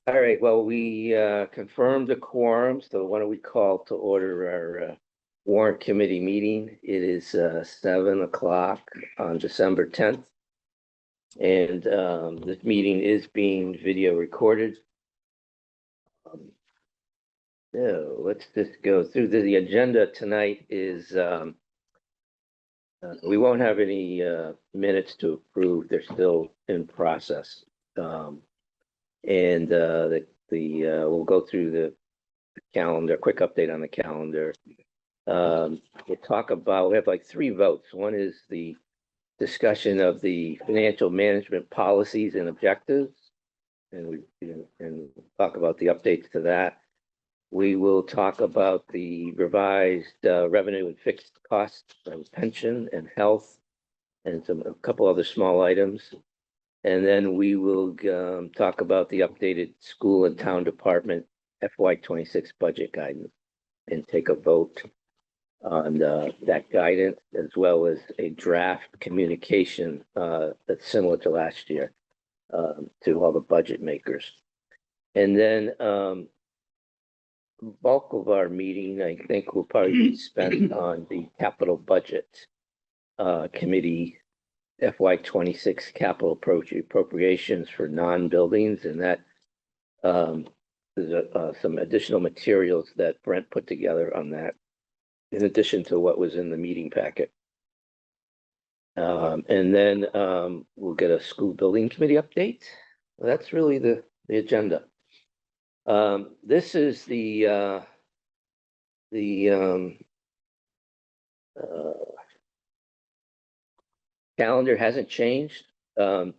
All right, well, we confirmed the quorum, so why don't we call to order our warrant committee meeting? It is 7 o'clock on December 10th. And this meeting is being video recorded. So let's just go through the agenda tonight is we won't have any minutes to approve. They're still in process. And we'll go through the calendar, quick update on the calendar. We'll talk about, we have like 3 votes. One is the discussion of the financial management policies and objectives. And and talk about the updates to that. We will talk about the revised revenue and fixed costs of pension and health and a couple other small items. And then we will talk about the updated school and town department FY26 budget guidance and take a vote on that guidance, as well as a draft communication that's similar to last year to all the budget makers. And then bulk of our meeting, I think, will probably be spent on the capital budget committee FY26 capital appropriations for non-buildings, and that there's some additional materials that Brent put together on that, in addition to what was in the meeting packet. And then we'll get a school building committee update. Well, that's really the agenda. This is the calendar hasn't changed. The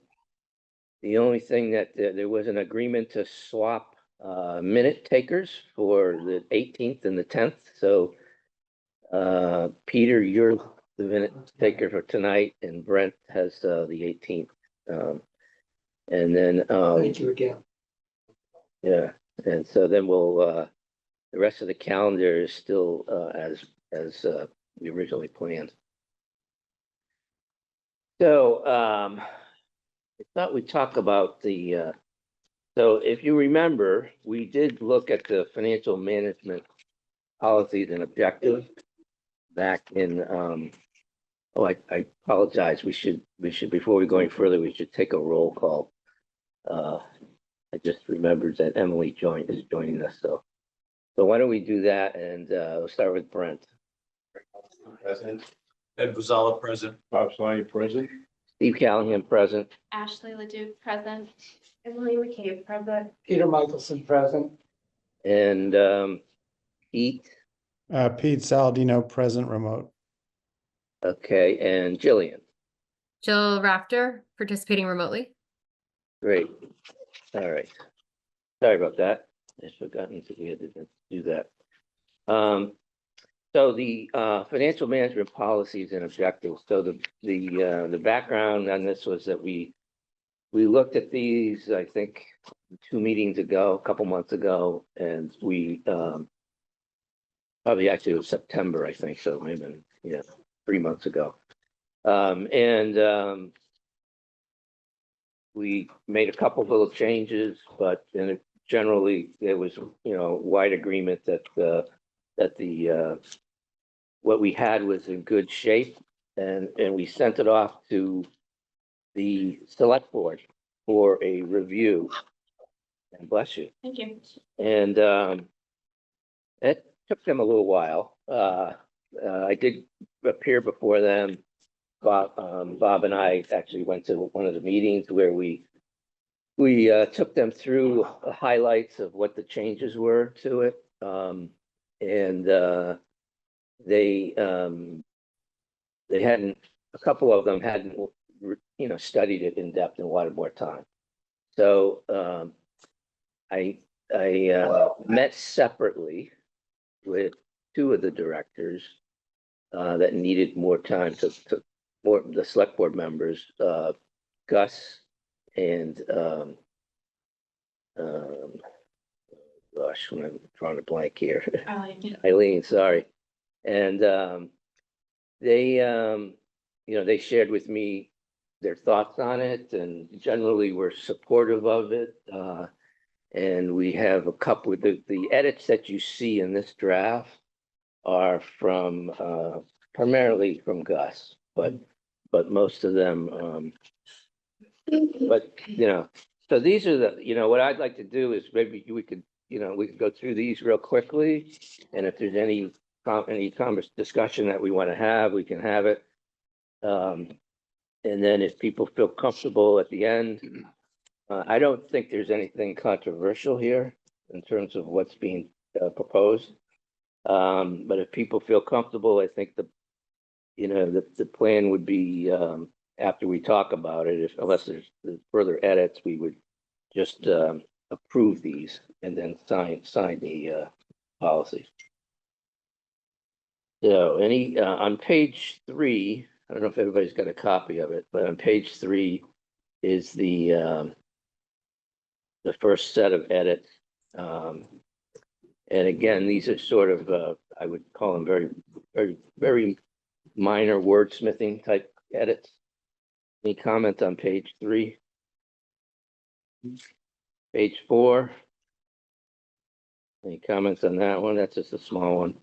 only thing that there was an agreement to swap minute takers for the 18th and the 10th. So Peter, you're the minute taker for tonight, and Brent has the 18th. And then Thank you again. yeah, and so then we'll the rest of the calendar is still as we originally planned. So I thought we'd talk about the so if you remember, we did look at the financial management policies and objectives back in oh, I apologize. We should before we go any further, we should take a roll call. I just remembered that Emily is joining us, so why don't we do that, and we'll start with Brent. Present. Ed Buzala, present. Bob Slaney, present. Steve Callahan, present. Ashley Leduc, present. Emily McCabe, present. Peter Michelson, present. And Pete. Pete Saladino, present remote. Okay, and Jillian. Jill Rafter, participating remotely. Great. All right. Sorry about that. I've forgotten that we had to do that. So the financial management policies and objectives. So the background on this was that we looked at these, I think, 2 meetings ago, a couple months ago, and we probably actually it was September, I think, so maybe 3 months ago. We made a couple of little changes, but generally there was wide agreement that what we had was in good shape, and we sent it off to the select board for a review. And bless you. Thank you. And it took them a little while. I did appear before them. Bob and I actually went to one of the meetings where we took them through the highlights of what the changes were to it. And they hadn't, a couple of them hadn't, studied it in depth and wanted more time. So I met separately with 2 of the directors that needed more time to more the select board members, Gus and gosh, I'm drawing a blank here. Eileen, sorry. And they shared with me their thoughts on it, and generally were supportive of it. And we have a couple of the edits that you see in this draft are from primarily from Gus, but most of them, but so these are what I'd like to do is maybe we could, we could go through these real quickly. And if there's any discussion that we want to have, we can have it. And then if people feel comfortable at the end, I don't think there's anything controversial here in terms of what's being proposed. But if people feel comfortable, I think the plan would be, after we talk about it, unless there's further edits, we would just approve these and then sign the policies. So on page 3, I don't know if everybody's got a copy of it, but on page 3 is the first set of edits. And again, these are sort of, I would call them very, very, very minor wordsmithing type edits. Any comment on page 3? Page 4? Any comments on that one? That's just a small one.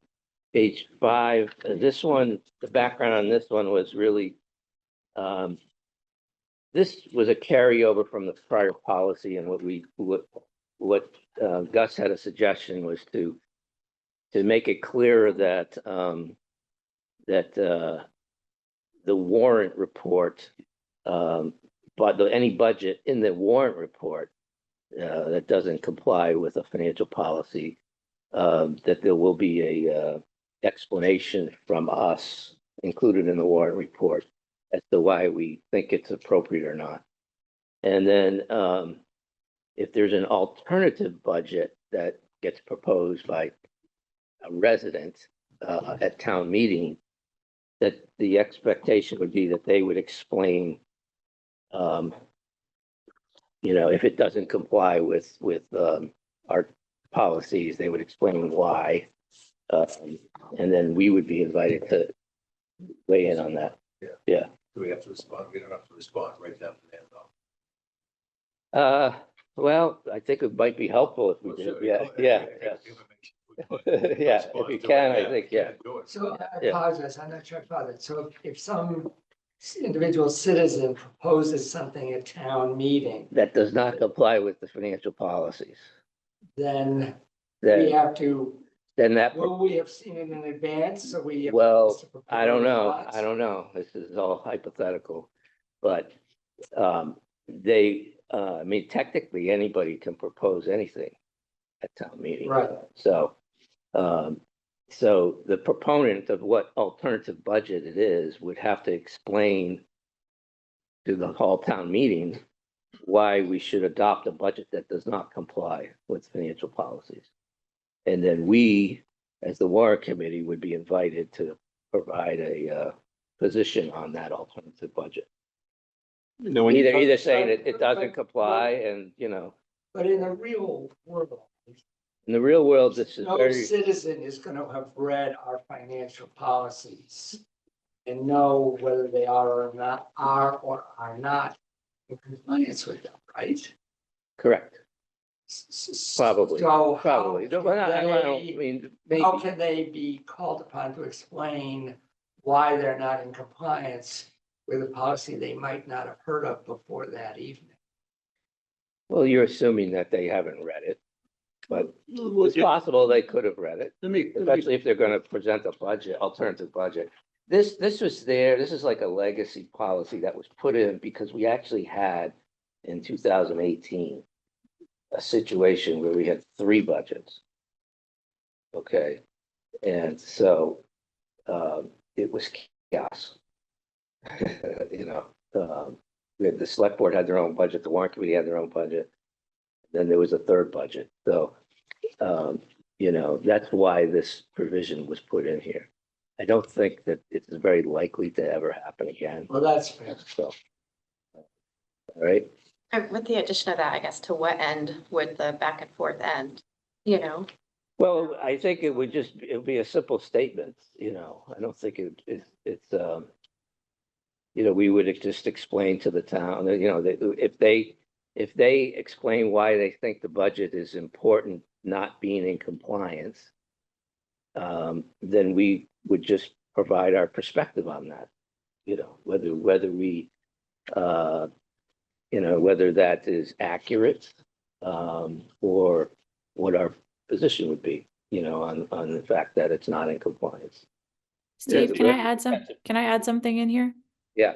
Page 5, this one, the background on this one was really, this was a carryover from the prior policy, and what Gus had a suggestion was to make it clear that the warrant report, but any budget in the warrant report that doesn't comply with a financial policy, that there will be a explanation from us included in the warrant report as to why we think it's appropriate or not. And then if there's an alternative budget that gets proposed by a resident at town meeting, that the expectation would be that they would explain, if it doesn't comply with our policies, they would explain why. And then we would be invited to weigh in on that. Yeah. Do we have to respond? We don't have to respond right down to the end, though. Well, I think it might be helpful if we did. Yeah. Yeah. If you can, I think, yeah. So I Yeah. apologize, I'm not sure I followed it. So if some individual citizen proposes something at town meeting, That does not comply with the financial policies. then we Then, have to, then that, will we have seen it in advance? So we. well, I don't know. This is all hypothetical. But I mean, technically, anybody can propose anything at town meeting. Right. So, so the proponent of what alternative budget it is would have to explain to the whole town meeting why we should adopt a budget that does not comply with financial policies. And then we, as the Warrant Committee, would be invited to provide a position on that alternative budget. Either saying that it doesn't comply and, But in the real world, in the real world, this is no very, citizen is gonna have read our financial policies and know whether they are or are not in compliance with them, right? correct, probably, So probably. how Well, I don't can mean, they, how maybe, can they be called upon to explain why they're not in compliance with a policy they might not have heard of before that evening? well, you're assuming that they haven't read it, but it's possible they could have read it, especially if they're gonna present a budget, alternative budget. This was there, this is like a legacy policy that was put in because we actually had in 2018 a situation where we had 3 budgets. Okay, and so it was chaos. We had the select board had their own budget, the warrant committee had their own budget. Then there was a 3rd budget. So, that's why this provision was put in here. I don't think that it's very likely to ever happen again. Well, that's fair. So, all right. With the addition of that, I guess, to what end would the back and forth end, Well, I think it would be a simple statement, I don't think we would just explain to the town, if they if they explain why they think the budget is important, not being in compliance, then we would just provide our perspective on that. You know, whether we, you know, whether that is accurate, or what our position would be, you know, on the fact that it's not in compliance. Steve, Yeah, can I add something in here? Yeah,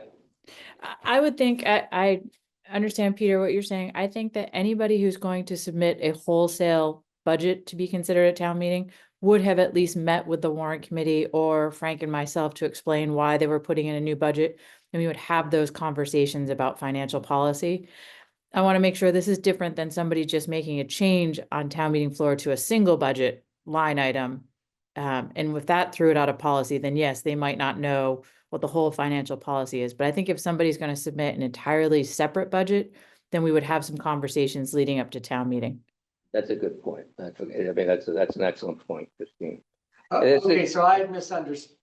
I would think, I understand, Peter, what you're saying. I think that anybody who's going to submit a wholesale budget to be considered at town meeting would have at least met with the warrant committee or Frank and myself to explain why they were putting in a new budget. And we would have those conversations about financial policy. I want to make sure this is different than somebody just making a change on town meeting floor to a single budget line item. And if that threw it out of policy, then yes, they might not know what the whole financial policy is. But I think if somebody's going to submit an entirely separate budget, then we would have some conversations leading up to town meeting. that's a good point. That's okay. I mean, that's an excellent point, Christine. It's- Okay, so I misunderstood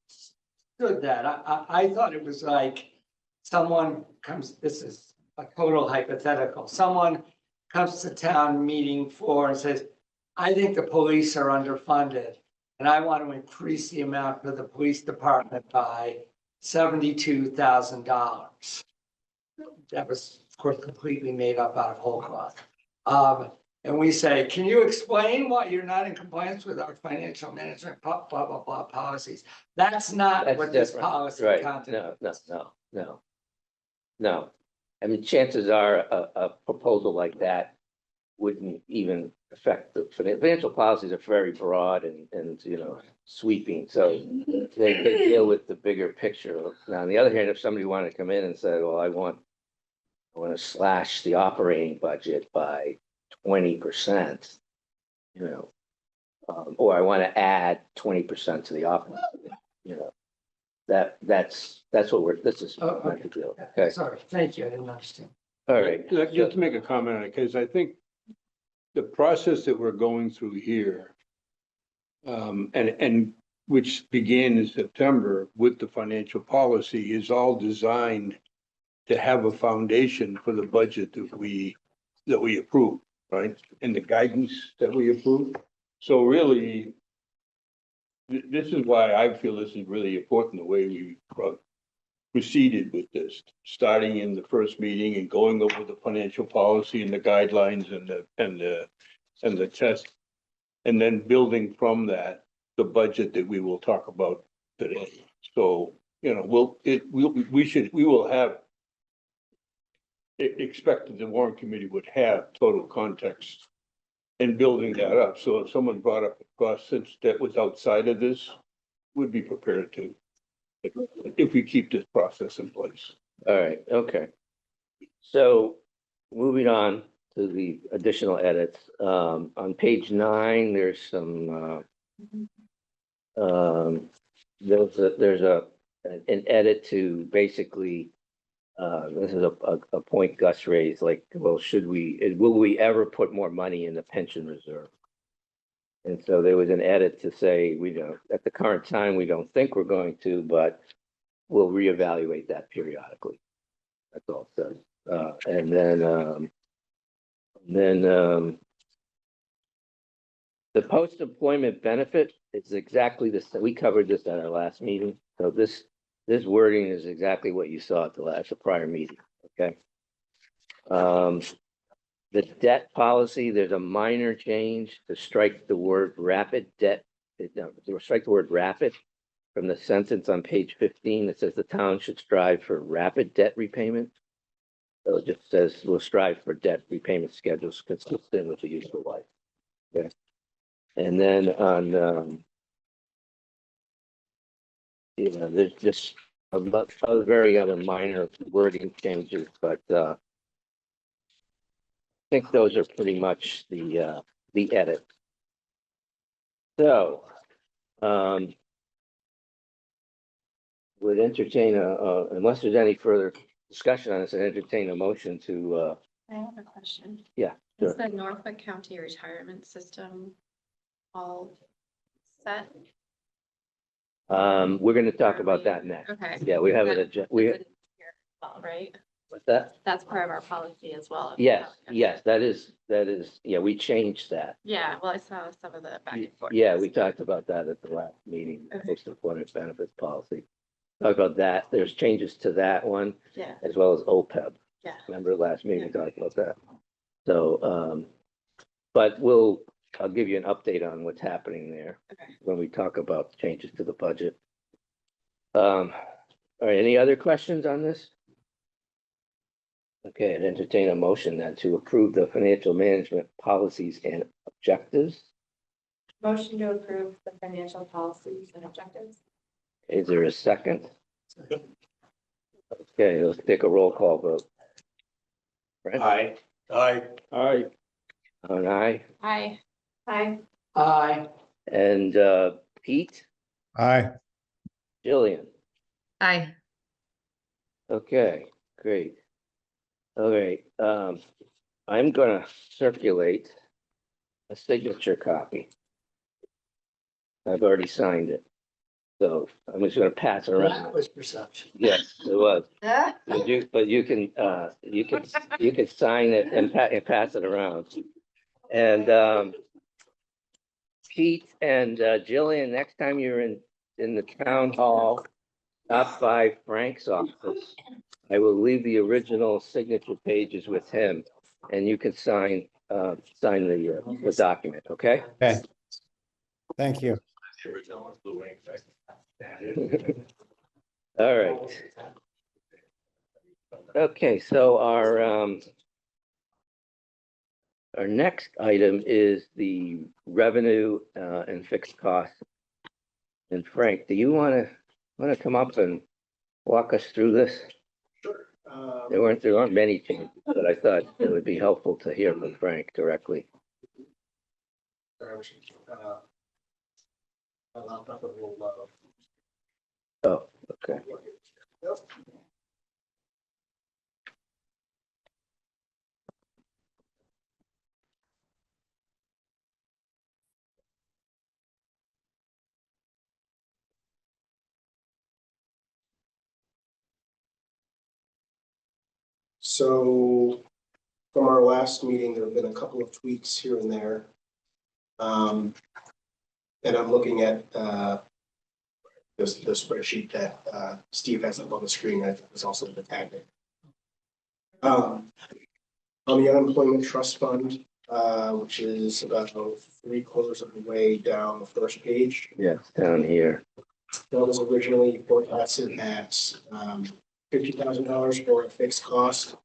that. I thought it was like someone comes, this is a total hypothetical. Someone comes to town meeting floor and says, I think the police are underfunded. And I want to increase the amount for the police department by $72,000. That was, of course, completely made up out of whole cloth. And we say, can you explain why you're not in compliance with our financial management, blah, blah, blah, blah policies? That's not That's what this different. policy Right, contemplates. no. I mean, chances are a proposal like that wouldn't even affect the financial policies are very broad and, you know, sweeping. So they deal with the bigger picture. Now, on the other hand, if somebody wanted to come in and say, well, I want to slash the operating budget by 20%, you know, or I want to add 20% to the operating, you know, that's what this is. Oh, what the deal. Okay, Sorry, thank you, I didn't understand. all right. Just to make a comment on it, because I think the process that we're going through here, and which began in September with the financial policy, is all designed to have a foundation for the budget that we approve, right? And the guidance that we approve. So really, this is why I feel this is really important, the way we proceeded with this, starting in the first meeting and going over the financial policy and the guidelines and the test. And then building from that, the budget that we will talk about today. So, you know, expected the warrant committee would have total context in building that up. So if someone brought up a cost since that was outside of this, we'd be prepared to, if we keep this process in place. All right, okay. So moving on to the additional edits, on page 9, there's some, there's an edit to basically, this is a point Gus raised, like, well, will we ever put more money in the pension reserve? And so there was an edit to say, we don't, at the current time, we don't think we're going to, but we'll reevaluate that periodically. That's all it says. And then the post-employment benefit is exactly this. We covered this at our last meeting. So this wording is exactly what you saw at the prior meeting. Okay. The debt policy, there's a minor change to strike the word rapid debt. Strike the word rapid from the sentence on page 15 that says the town should strive for rapid debt repayment. So it just says we'll strive for debt repayment schedules consistent with the useful life. Okay. And then on, you know, there's just a lot of very other minor wording changes, but I think those are pretty much the edit. So, would entertain unless there's any further discussion on this, I'd entertain a motion to, I have a question. yeah, Is sure. the Norfolk County retirement system all set? We're going to talk about that next. Okay. Yeah, we have it. All right. What's that? That's part of our policy as well. Yes, yes, that is, yeah, we changed that. Yeah, well, I saw some of the back and forth. Yeah, we talked about that at the last meeting, Okay. post-employment benefits policy. Talked about that. There's changes to that one Yeah, as well as OPEB. yeah. Remember last meeting, we talked about that. So, but I'll give you an update on what's happening there. Okay. When we talk about changes to the budget. All right, any other questions on this? Okay, and entertain a motion then to approve the financial management policies and objectives. Motion to approve the financial policies and objectives. Is there a second? Okay, let's take a roll call vote. Brent? Aye. Aye. Aye. An aye. Aye. Aye. Aye. And Pete, Aye. Jillian. Aye. Okay, great. All right, I'm gonna circulate a signature copy. I've already signed it. So I'm just gonna pass it That around. was perception. Yes, it was. But you can sign it and pass it around. And Pete and Jillian, next time you're in the town hall, stop by Frank's office. I will leave the original signature pages with him, and you can sign the document, okay? Okay. Thank you. All right. Okay, so our next item is the revenue and fixed costs. And Frank, do you want to come up and walk us through this? Sure. There aren't many changes, but I thought it would be helpful to hear from Frank directly. My laptop will, Oh, okay. Yep. So from our last meeting, there have been a couple of tweaks here and there. And I'm looking at the spreadsheet that Steve has up on the screen. That was also the tactic. On the unemployment trust fund, which is about 3/4 of the way down the first page. Yes, down here. That was originally forecasted at $50,000 for a fixed cost.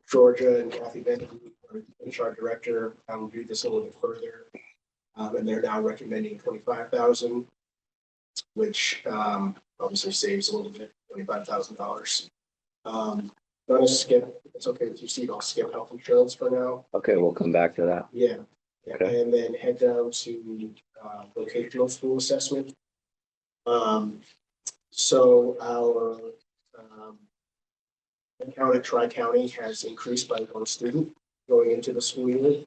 Georgia and Kathy Benton, our HR director, reviewed this a little bit further. And they're now recommending 25,000, which obviously saves a little bit, $25,000. I'm gonna skip, it's okay with you, Steve, I'll skip health insurance for now. Okay, we'll come back to that. Yeah. Okay. And then head down to vocational school assessment. So our account at Tri-County has increased by 1 student going into the school year.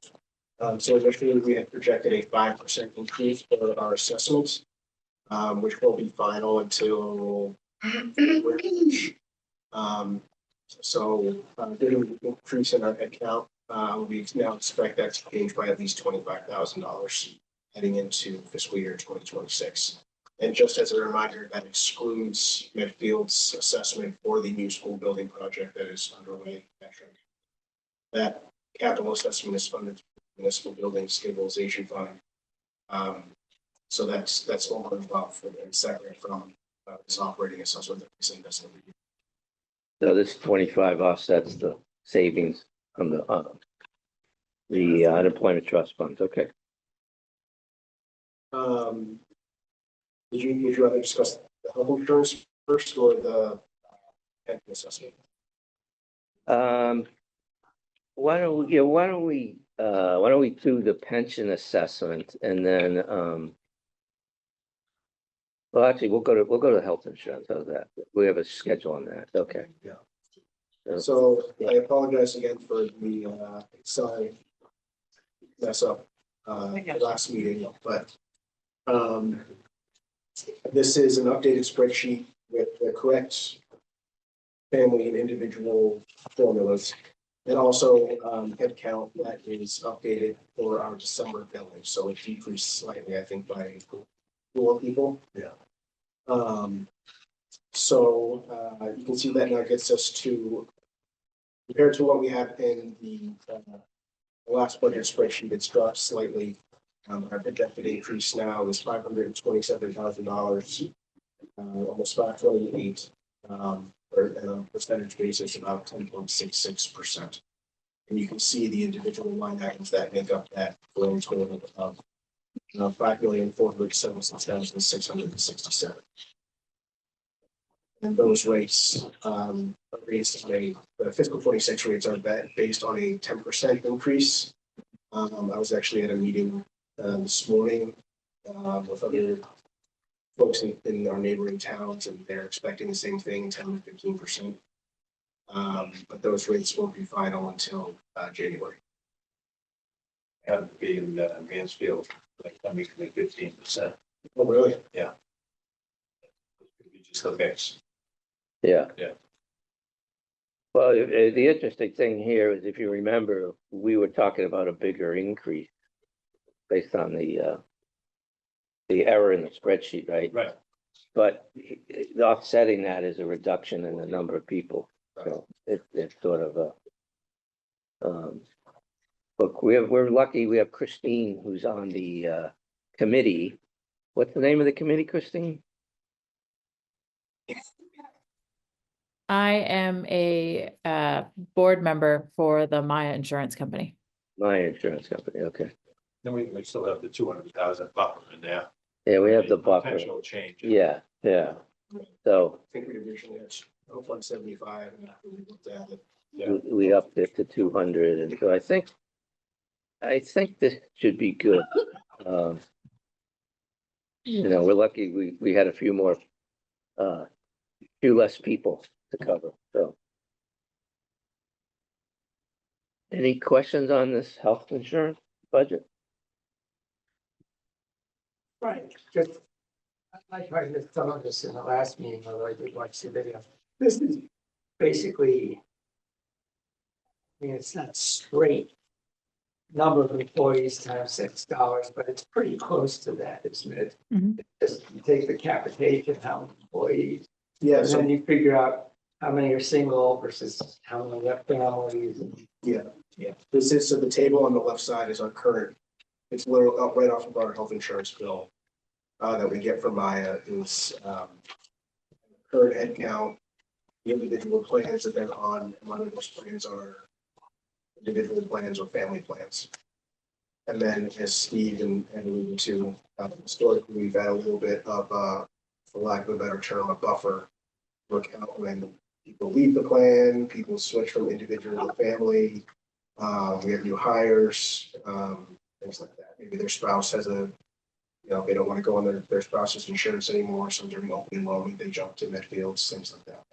So initially we had projected a 5% increase for our assessments, which won't be final until so given the increase in our head count, we now expect that to change by at least $25,000 heading into fiscal year 2026. And just as a reminder, that excludes Medfield's assessment for the new school building project that is underway. That capital assessment is funded through the Municipal Building Stabilization Fund. So that's over and above and separate from this operating assessment that we send us every year. So this 25 offsets the savings from the unemployment trust funds. Okay. Would you rather discuss the health insurance first or the pension assessment? Why don't we do the pension assessment and then well, actually, we'll go to health insurance. How's that? We have a schedule on that. Okay. Yeah. So I apologize again for the Excel mess up last meeting, but this is an updated spreadsheet with the correct family and individual formulas. And also, headcount that is updated for our December billing, so it decreased slightly, I think, by 4 people. Yeah. You can see that now gets us to, compared to what we had in the last budget spreadsheet, it's dropped slightly. Our projected increase now is $527,000, almost 528, or at a percentage basis, about 10.66%. And you can see the individual line items that make up that grand total of $5,476,667. And those rates are based on the fiscal 26 rates are based on a 10% increase. I was actually at a meeting this morning with other folks in our neighboring towns, and they're expecting the same thing, 10 to 15%. But those rates won't be final until January. Have to be in Mansfield, like coming to 15%. Oh, really? Yeah. Just a mix. Yeah. Yeah. Well, the interesting thing here is if you remember, we were talking about a bigger increase based on the error in the spreadsheet, right? Right. But offsetting that is a reduction in the number of people. So it's sort of a, look, we're lucky we have Christine who's on the committee. What's the name of the committee, Christine? I am a board member for the Maya Insurance Company. My insurance company, okay. Then we still have the 200,000 buffer in there. Yeah, we have the buffer. Potential change. Yeah, yeah. So I think we originally had 175, and after we looked at it, we upped it to 200, and so I think this should be good. You know, we're lucky we had a few less people to cover, so. Any questions on this health insurance budget? Right, just, I tried to some of this in the last meeting, although I did watch the video. This is basically, I mean, it's not straight number of employees times $6, but it's pretty close to that, isn't it? Mhm. Just you take the capitation, how many employees, yeah, and so then you figure out how many are single versus how many have families. yeah. This is, so the table on the left side is our current, it's literally right off of our health insurance bill that we get from Maya is current head count, the individual plans that they're on, and one of those plans are individual plans or family plans. And then as Steve and alluded to, historically, we've had a little bit of, for lack of a better term, a buffer to account when people leave the plan, people switch from individual to family. We have new hires, things like that. Maybe their spouse has they don't want to go on their spouse's insurance anymore. So during open enrollment, they jump to Medfields, things like that.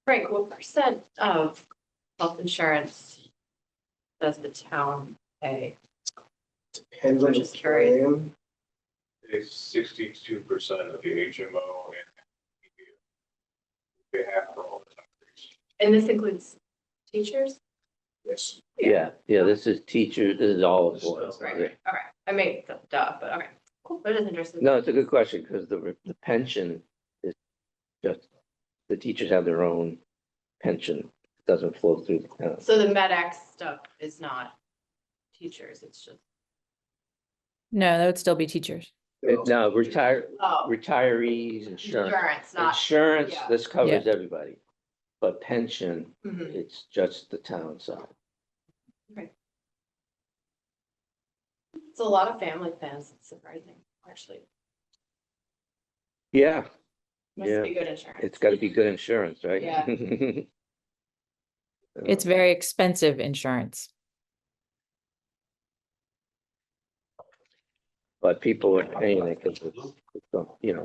Frank, what percent of health insurance does the town pay? Depends on the Just curious. plan. It's 62% of the HMO and behalf of all the countries. And this includes teachers? Yes. Yeah, this is teachers, this is all of Right, us. okay. I made the duh, but okay, cool. That is interesting. No, it's a good question, because the pension is just, the teachers have their own pension, it doesn't flow through the town. So the MedX stuff is not teachers, it's just, No, that would still be teachers. No, oh, retirees, insurance. insurance, not. Insurance, yeah. this covers everybody, but pension, Mhm. it's just the town side. It's a lot of family plans, it's surprising, actually. Yeah, Must Yeah. be good insurance. it's gotta be good insurance, right? Yeah. It's very expensive insurance. But people are paying it because a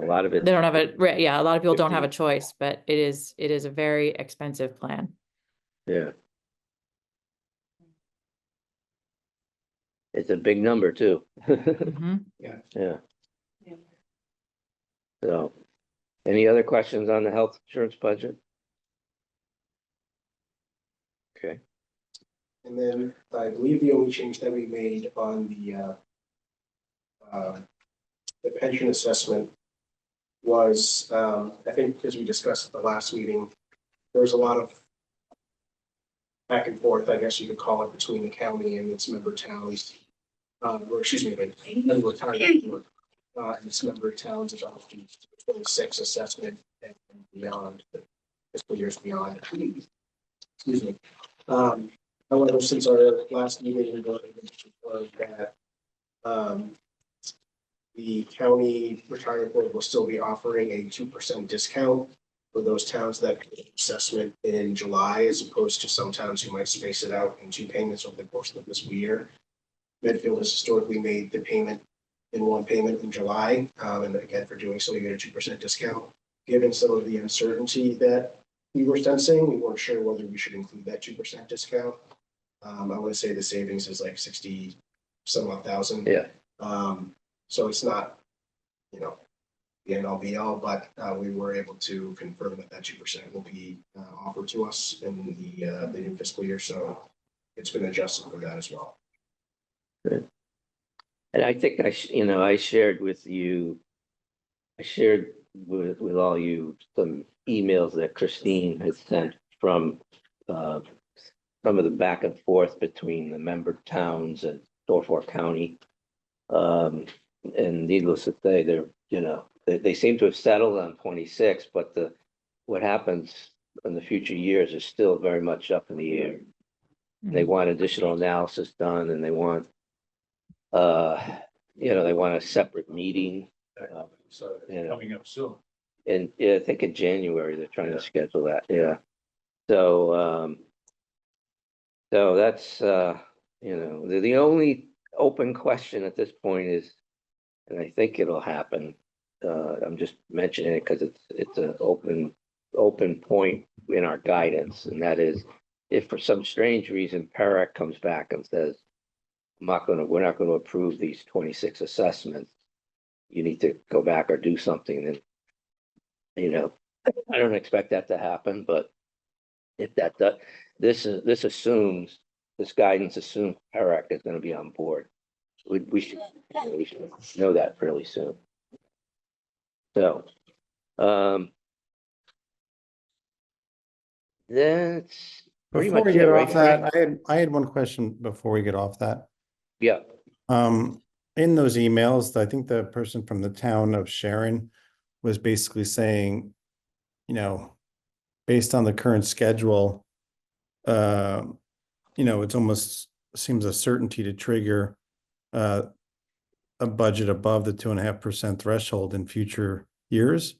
lot of it. They don't have a lot of people don't have a choice, but it is a very expensive plan. Yeah. It's a big number too. Mhm. Yeah. Yeah. So, Any other questions on the health insurance budget? Okay, And then I believe the only change that we made on the pension assessment was, I think, as we discussed at the last meeting, there was a lot of back and forth, I guess you could call it, between the county and its member towns. Or excuse me, and retirement, and its member towns about the 26 assessment and beyond, the fiscal years beyond. Excuse me. However, since our last meeting, was that the county retirement board will still be offering a 2% discount for those towns that get an assessment in July, as opposed to some towns who might space it out in 2 payments over the course of the fiscal year. Medfield has historically made the payment in 1 payment in July, and again, for doing so, you get a 2% discount. Given some of the uncertainty that we were sensing, we weren't sure whether we should include that 2% discount. I want to say the savings is like 60 some odd thousand. yeah, So it's not, the end all be all, but we were able to confirm that 2% will be offered to us in the new fiscal year. So it's been adjusted for that as well. good. And I think I shared with you, I shared with all you some emails that Christine had sent from some of the back and forth between the member towns and Norfolk County. And needless to say, they seem to have settled on 26, but what happens in the future years is still very much up in the air. They want additional analysis done, and they want, they want a separate meeting. So Yeah. coming up soon. And yeah, I think in January they're trying to schedule that. Yeah. So that's the only open question at this point is, and I think it'll happen. I'm just mentioning it because it's an open point in our guidance, and that is, if for some strange reason PERAC comes back and says, we're not going to approve these 26 assessments, you need to go back or do something. And I don't expect that to happen, but if that does, this guidance assumes PERAC is going to be on board. We should know that fairly soon. So, that's pretty Before much we it, get right, off that, Frank? I had one question before we get off that. Yeah. In those emails, I think the person from the town of Sharon was basically saying, based on the current schedule, it's almost seems a certainty to trigger a budget above the 2.5% threshold in future years.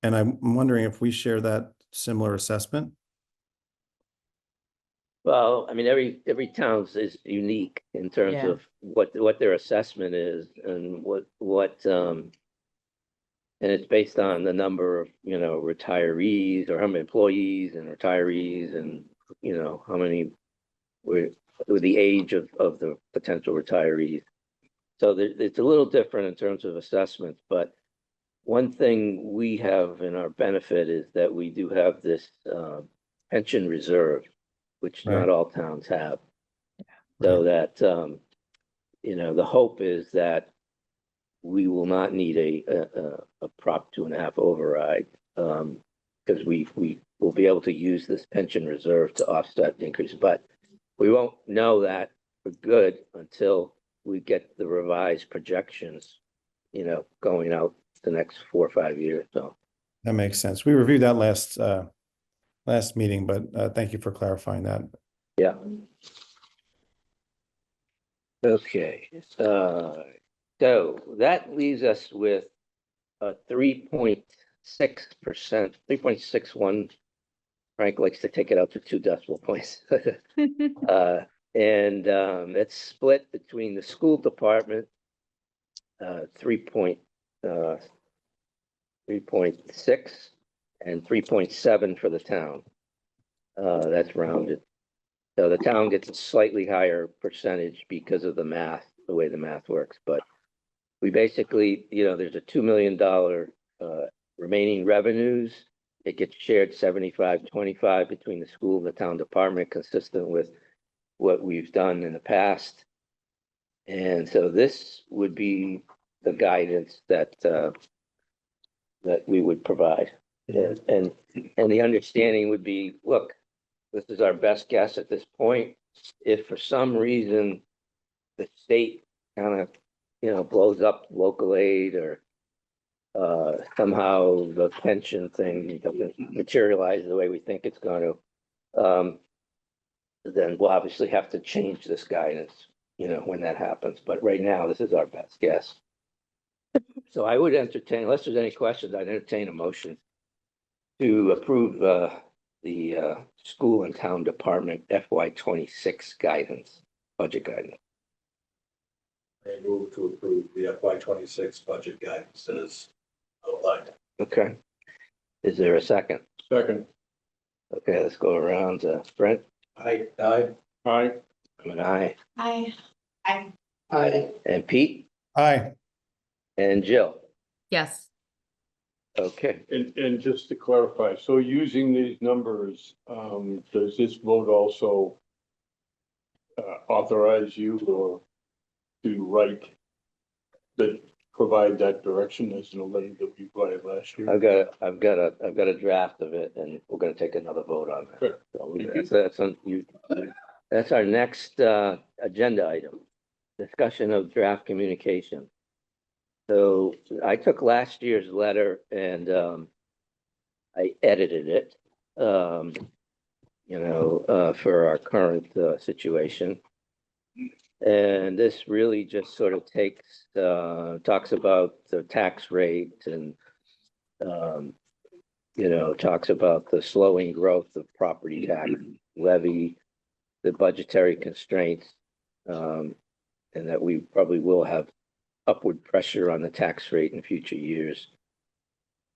And I'm wondering if we share that similar assessment. Well, I mean, every town is unique in terms Yeah. of what their assessment is and and it's based on the number of, retirees, or how many employees and retirees, and, how many with the age of the potential retirees. So it's a little different in terms of assessments, but one thing we have in our benefit is that we do have this pension reserve, which Right. not all towns have. So that, the hope is that we will not need a Prop 2.5 override, because we will be able to use this pension reserve to offset the increase. But we won't know that for good until we get the revised projections, going out the next 4 or 5 years. So That makes sense. We reviewed that last meeting, but thank you for clarifying that. yeah. Okay, so that leaves us with a 3.6%, 3.61. Frank likes to take it out to 2 decimal points. And it's split between the school department, 3.6 and 3.7 for the town. That's rounded. So the town gets a slightly higher percentage because of the way the math works. But we basically, there's a $2 million remaining revenues, it gets shared 75-25 between the school and the town department, consistent with what we've done in the past. And so this would be the guidance that we would provide. And the understanding would be, look, this is our best guess at this point. If for some reason the state kind of, blows up local aid, or somehow the pension thing doesn't materialize the way we think it's going to, then we'll obviously have to change this guidance, when that happens. But right now, this is our best guess. So I would entertain, unless there's any questions, I'd entertain a motion to approve the school and town department FY26 guidance, budget guidance. I move to approve the FY26 budget guidance as outlined. Okay. Is there a second? Second. Okay, let's go around. Brent? Aye. Aye. I'm an aye. Aye. And Pete? Aye. And Jill? Yes. Okay. And just to clarify, so using these numbers, does this vote also authorize you or to write that, provide that direction as in a letter that we provided last year? I've got a draft of it, and we're gonna take another vote on that. Good. So that's our next agenda item, discussion of draft communication. So I took last year's letter and I edited it, for our current situation. And this really just sort of talks about the tax rate and, talks about the slowing growth of property tax levy, the budgetary constraints, and that we probably will have upward pressure on the tax rate in future years.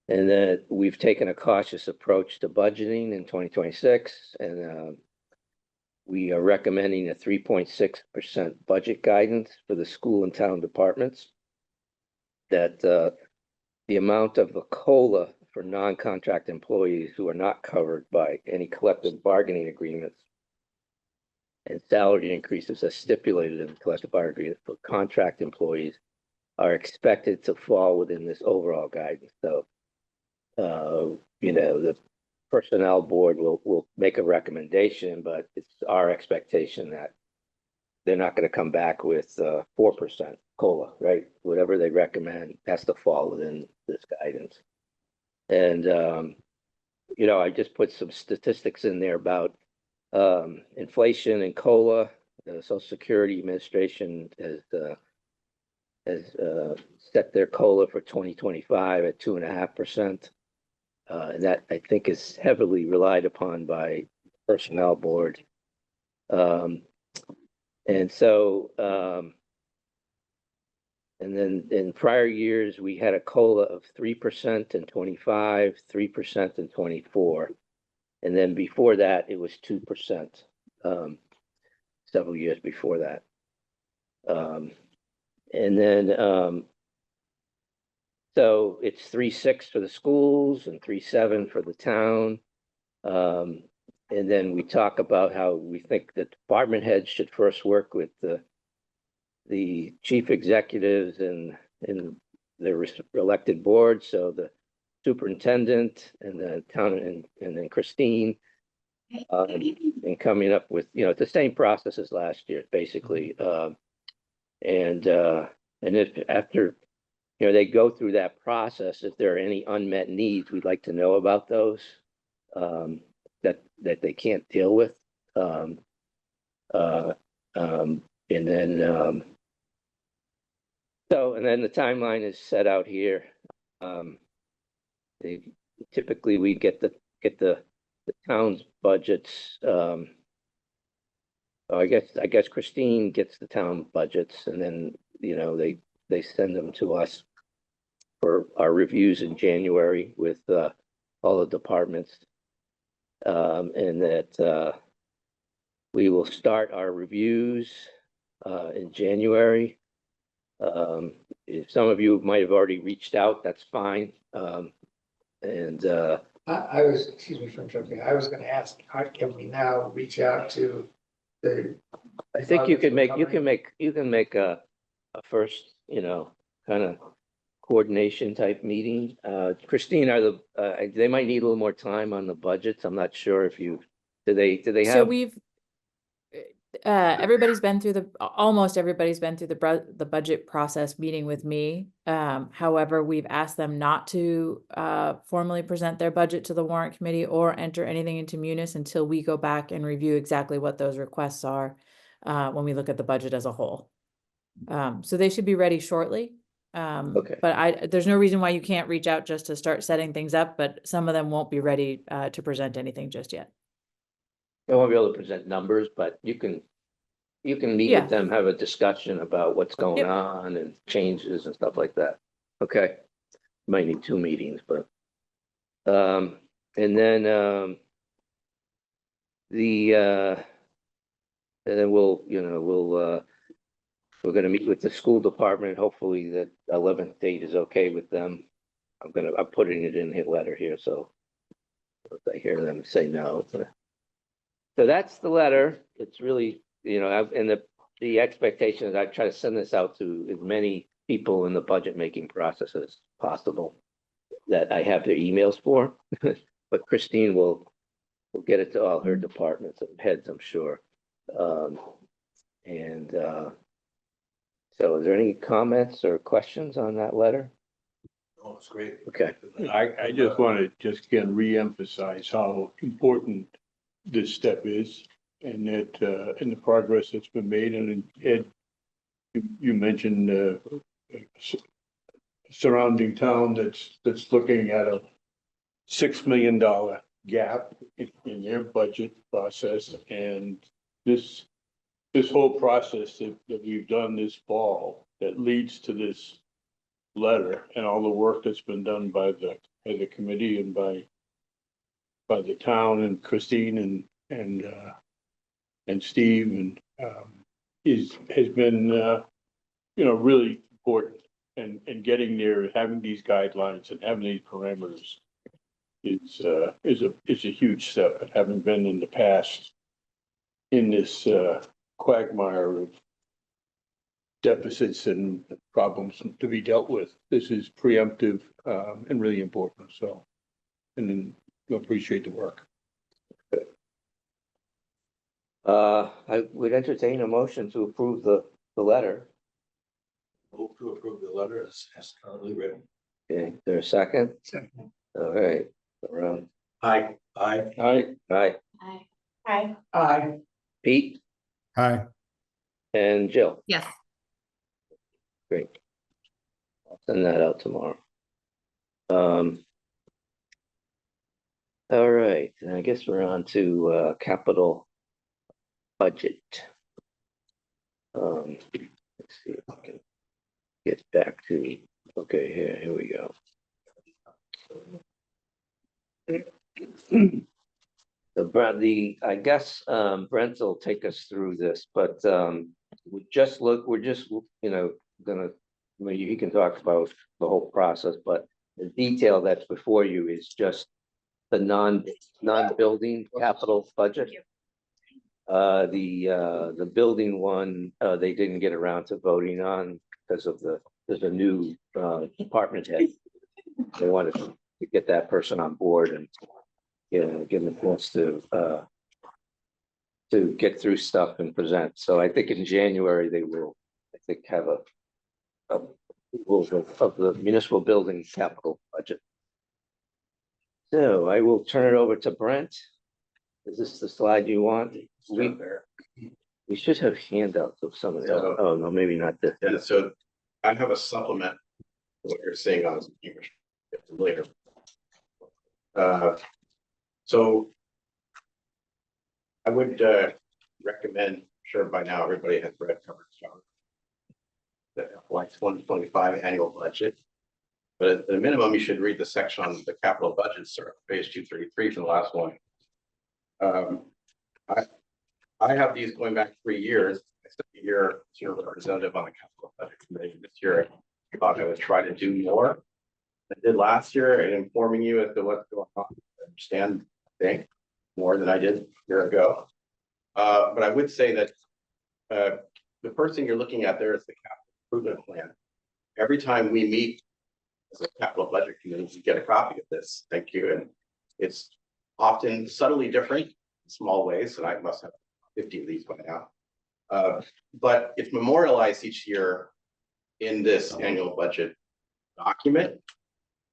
And that we've taken a cautious approach to budgeting in 2026, and we are recommending a 3.6% budget guidance for the school and town departments. That the amount of the COLA for non-contract employees who are not covered by any collective bargaining agreements and salary increases as stipulated in the collective bargaining agreement for contract employees are expected to fall within this overall guidance. So, the personnel board will make a recommendation, but it's our expectation that they're not going to come back with 4% COLA, right? Whatever they recommend has to fall within this guidance. And, I just put some statistics in there about inflation and COLA. The Social Security Administration has set their COLA for 2025 at 2.5%. And that, I think, is heavily relied upon by personnel board. And so, and then in prior years, we had a COLA of 3% in 25, 3% in 24. And then before that, it was 2%, several years before that. And then, so it's 3.6 for the schools and 3.7 for the town. And then we talk about how we think that department heads should first work with the chief executives and their elected board. So the superintendent and the town and then Christine, and coming up with, it's the same process as last year, basically. And if after, they go through that process, if there are any unmet needs, we'd like to know about those, that they can't deal with. And then the timeline is set out here. Typically we get the town's budgets. I guess Christine gets the town budgets, and then, they send them to us for our reviews in January with all the departments. And that we will start our reviews in January. If some of you might have already reached out, that's fine. And, I was, excuse me for interrupting, I was gonna ask, how can we now reach out to the? I think you can make, you Covering? can make a first, kind of coordination type meeting. Christine, they might need a little more time on the budgets. I'm not sure if do they So have? we've, everybody's been through almost everybody's been through the budget process meeting with me. However, we've asked them not to formally present their budget to the warrant committee or enter anything into Munis until we go back and review exactly what those requests are when we look at the budget as a whole. So they should be ready shortly. Okay. But there's no reason why you can't reach out just to start setting things up, but some of them won't be ready to present anything just yet. I won't be able to present numbers, but you can meet Yeah. with them, have a discussion about what's going Yep. on and changes and stuff like that. Okay. Might need 2 meetings, but, and then, and then we're gonna meet with the school department. Hopefully that 11th date is okay with them. I'm putting it in the letter here, so if I hear them say no. So that's the letter. It's really, and the expectation is I try to send this out to as many people in the budget making process as possible that I have their emails for. But Christine will get it to all her departments and heads, I'm sure. So is there any comments or questions on that letter? Oh, it's great. Okay. I just want to just again reemphasize how important this step is and that, and the progress that's been made. And Ed, you mentioned, surrounding town that's looking at a $6 million gap in their budget process. And this whole process that we've done this fall that leads to this letter and all the work that's been done by the committee and by the town and Christine and Steve and has been really important. And getting there, having these guidelines and having these parameters is a huge step. And having been in the past in this quagmire of deficits and problems to be dealt with, this is preemptive and really important. So, and then we appreciate the work. I would entertain a motion to approve the letter. Move to approve the letter as currently written. Okay, is there a second? Second. All right, around, Aye. Aye, Aye. Pete Hi. and Jill. Yes. Great. I'll send that out tomorrow. All right, and I guess we're on to capital budget. Let's see if I can get back to, okay, here we go. I guess Brent will take us through this, but we're just, gonna, maybe he can talk about the whole process, but the detail that's before you is just the non-building capital budget. The building one, they didn't get around to voting on because of there's a new department head. They wanted to get that person on board and give them a chance to get through stuff and present. So I think in January they will, I think, have a rules of the municipal building capital budget. So I will turn it over to Brent. Is this the slide you want? We should have handouts of some of that. Yeah. Oh, no, maybe not this. Yeah, so I have a supplement to what you're seeing on here later. So I would recommend, sure by now everybody has read covered chart, the FY 2025 annual budget. But at the minimum, you should read the section on the capital budget, sir, page 233 from the last one. I have these going back 3 years. I spent a year as your representative on the capital budget committee. This year, I thought I would try to do more I did last year in informing you as to what's going on. I understand, I think, more than I did a year ago. But I would say that the first thing you're looking at there is the capital improvement plan. Every time we meet as a capital budget committee, we get a copy of this. Thank you. And it's often subtly different in small ways, and I must have 50 of these by now. But it's memorialized each year in this annual budget document.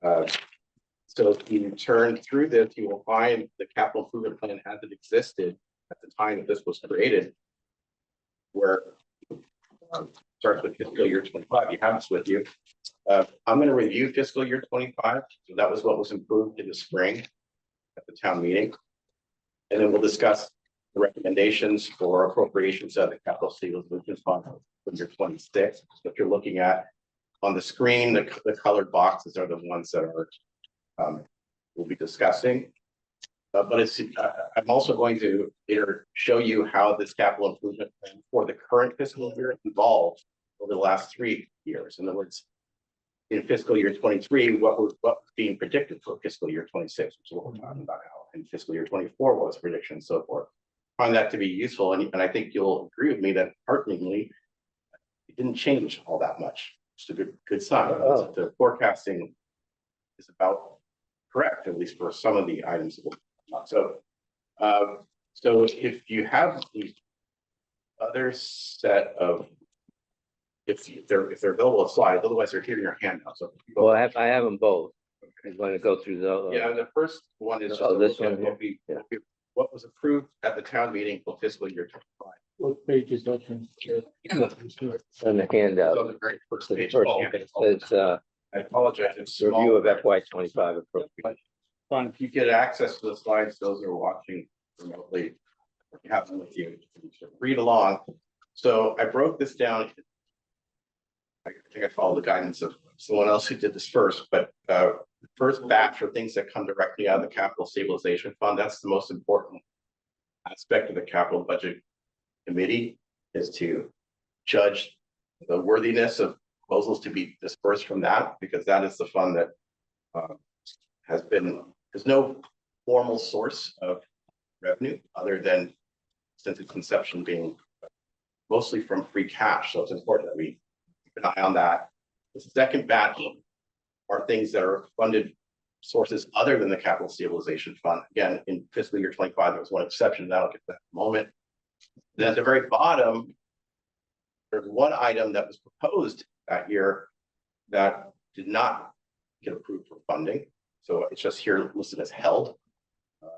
So if you turn through this, you will find the capital improvement plan as it existed at the time that this was created, where starts with fiscal year 25. You have this with you. I'm going to review fiscal year 25. So that was what was improved in the spring at the town meeting. And then we'll discuss the recommendations for appropriations of the capital stabilization fund for year 26. So if you're looking at on the screen, the colored boxes are the ones that are we'll be discussing. But I'm also going to show you how this capital improvement plan for the current fiscal year evolved over the last 3 years. In other words, in fiscal year 23, what was being predicted for fiscal year 26, which is what we're talking about now, and fiscal year 24, what was prediction and so forth. I find that to be useful, and I think you'll agree with me that hearteningly, it didn't change all that much. It's a good sign. The forecasting is about correct, at least for some of the items that we'll talk about. So if you have the other set of, if they're available as slides, otherwise they're here in your handout. So Well, I have them both. I'm going to go through the. yeah, the first one is just Oh, this one, what was approved at the town meeting for fiscal year 25. What page is that? On the handout. So the very first The page. first Oh, one, it's I apologize. It's review of small. FY 25 appropriate. Fine, if you get access to the slides, those are watching remotely, you have them with you, read along. So I broke this down. I think I followed the guidance of someone else who did this first, but the first batch are things that come directly out of the capital stabilization fund. That's the most important aspect of the capital budget committee, is to judge the worthiness of proposals to be dispersed from that, because that is the fund that there's no formal source of revenue other than, since its inception, being mostly from free cash. So it's important that we keep an eye on that. The second batch are things that are funded sources other than the capital stabilization fund. Again, in fiscal year 25, there was one exception that I'll get to that in a moment. Then at the very bottom, there's one item that was proposed that year that did not get approved for funding. So it's just here listed as held,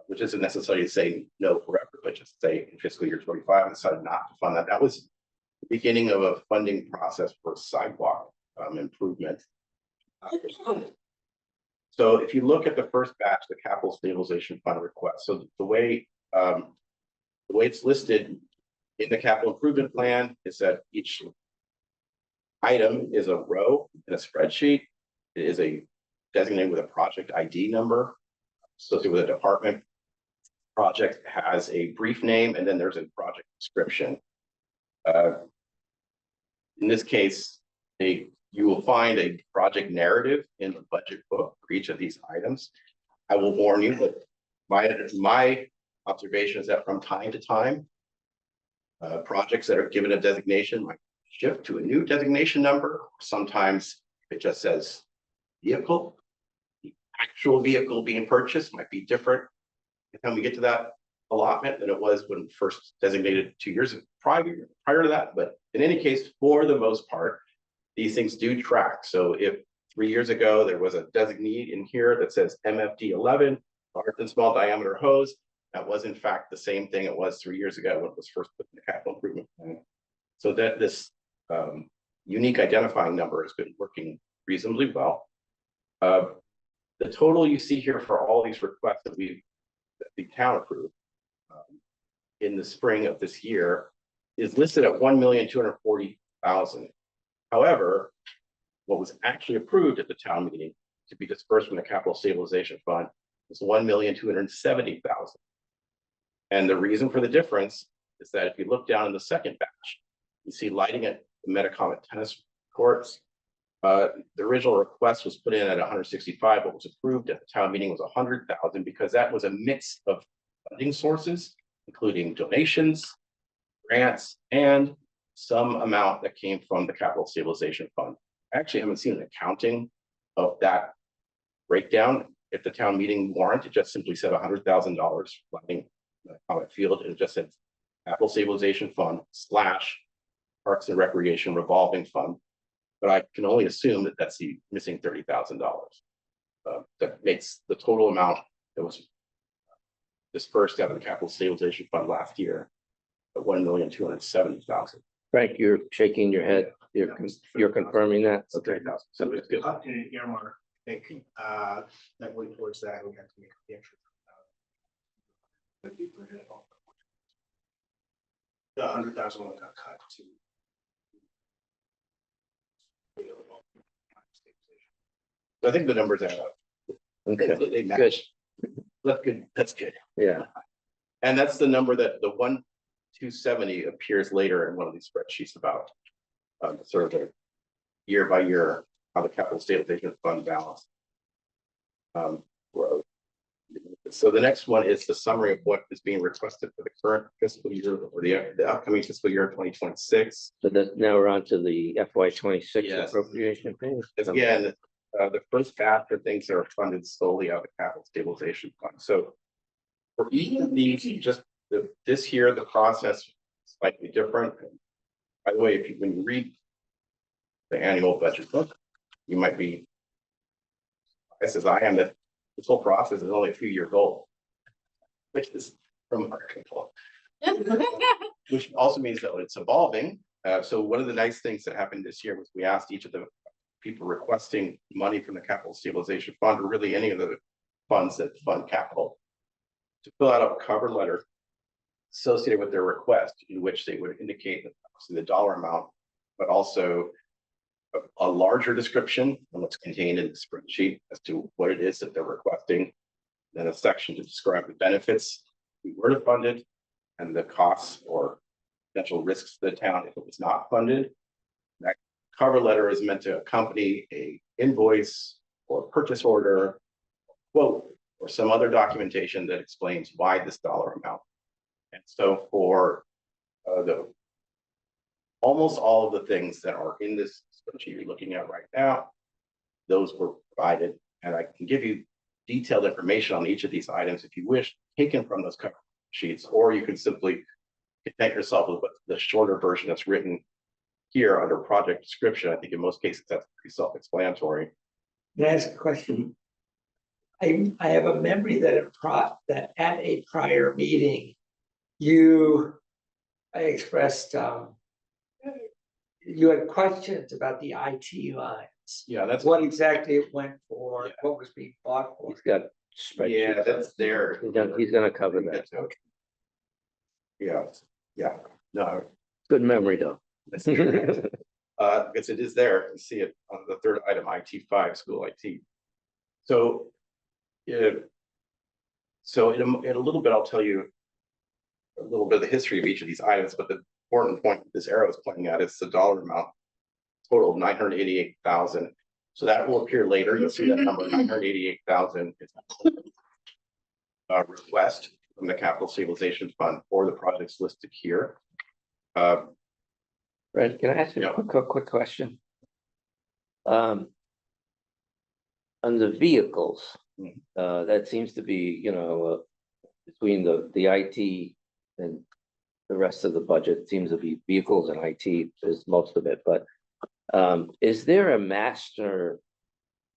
which isn't necessarily to say no forever, but just say in fiscal year 25, I decided not to fund that. That was the beginning of a funding process for sidewalk improvement. So if you look at the first batch, the capital stabilization fund request, so the way it's listed in the capital improvement plan is that each item is a row in a spreadsheet. It is designated with a project ID number associated with a department. Project has a brief name, and then there's a project description. In this case, you will find a project narrative in the budget book for each of these items. I will warn you that my observation is that from time to time, projects that are given a designation might shift to a new designation number. Sometimes it just says vehicle. The actual vehicle being purchased might be different by the time we get to that allotment than it was when first designated 2 years prior to that. But in any case, for the most part, these things do track. So if 3 years ago there was a designee in here that says MFD 11, large and small diameter hose, that was in fact the same thing it was 3 years ago when it was first put in the capital improvement plan. So that this unique identifying number has been working reasonably well. The total you see here for all these requests that the town approved in the spring of this year is listed at 1,240,000. However, what was actually approved at the town meeting to be dispersed from the capital stabilization fund was 1,270,000. And the reason for the difference is that if you look down in the second batch, you see lighting at the Metacomet tennis courts, The original request was put in at 165, but was approved at the town meeting was 100,000 because that was a mix of funding sources, including donations, grants, and some amount that came from the capital stabilization fund. I actually haven't seen an accounting of that breakdown. At the town meeting warrant, it just simply said $100,000 funding on the field. It just said capital stabilization fund / Parks and Recreation revolving fund. But I can only assume that that's the missing $30,000. That makes the total amount that was dispersed out of the capital stabilization fund last year at $1,270,000. Frank, you're shaking your head. You're confirming that? Okay. So it's good. In an earmark, I think, that went towards that, we have to make the extra. The 100,000 one got cut to. So I think the numbers add up. Okay, They good. match. That's good. That's good. Yeah, And that's the number that the 1,270 appears later in one of these spreadsheets about sort of the year by year how the capital stabilization fund balance growth. So the next one is the summary of what is being requested for the current fiscal year or the upcoming fiscal year 2026. so that now we're on to the FY 26 Yes. appropriation page. Again, the first half are things that are funded solely out of the capital stabilization fund. So for each of these, just this year, the process is slightly different. By the way, if you when you read the annual budget book, you might be, as I am, that this whole process is only a few years old, which is remarkable. Which also means that it's evolving. So one of the nice things that happened this year was we asked each of the people requesting money from the capital stabilization fund, or really any of the funds that fund capital, to fill out a cover letter associated with their request, in which they would indicate the dollar amount, but also a larger description of what's contained in the spreadsheet as to what it is that they're requesting. Then a section to describe the benefits if we were to fund it, and the costs or potential risks to the town if it was not funded. That cover letter is meant to accompany a invoice or purchase order, quote, or some other documentation that explains why this dollar amount. And so for almost all of the things that are in this spreadsheet you're looking at right now, those were provided, and I can give you detailed information on each of these items if you wish, taken from those cover sheets, or you can simply content yourself with the shorter version that's written here under project description. I think in most cases that's pretty self-explanatory. Can I ask a question? I have a memory that at a prior meeting, you expressed you had questions about the IT lines. Yeah, that's What exactly it went for, Yeah. what was being bought for. He's got spreadsheets. yeah, that's there. He's gonna cover that. Okay. Yeah, no, Good memory, though. that's true. Because it is there. You see it on the third item, IT5, school IT. So, so in a little bit, I'll tell you a little bit of the history of each of these items, but the important point this arrow is pointing at is the dollar amount, total of 988,000. So that will appear later. You'll see that number 988,000 is a request from the capital stabilization fund for the projects listed here. Fred, can I ask you Yeah. a quick question? On the vehicles, that seems to be, between the IT and the rest of the budget seems to be vehicles and IT is most of it, but is there a master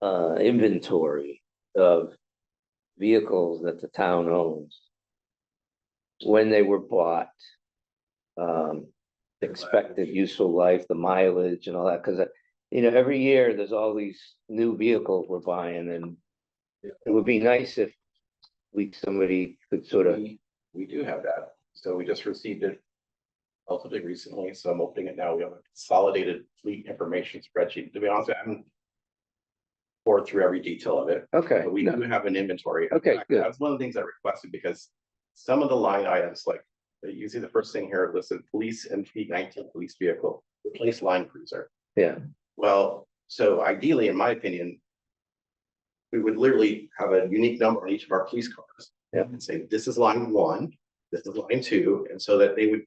inventory of vehicles that the town owns? When they were bought, expected useful life, the mileage and all that, because every year there's all these new vehicles we're buying, and it would be nice if somebody could sort of. We do have that. So we just received it relatively recently. So I'm opening it now. We have a consolidated fleet information spreadsheet. To be honest, I haven't poured through every detail of it. Okay, But we do have an inventory. Okay, In fact, good. That's one of the things I requested, because some of the line items, like you see the first thing here listed, police and P19 police vehicle, replace line cruiser. Yeah, Well, So ideally, in my opinion, we would literally have a unique number on each of our police cars. Yeah. And say, this is line 1, this is line 2, and so that they would,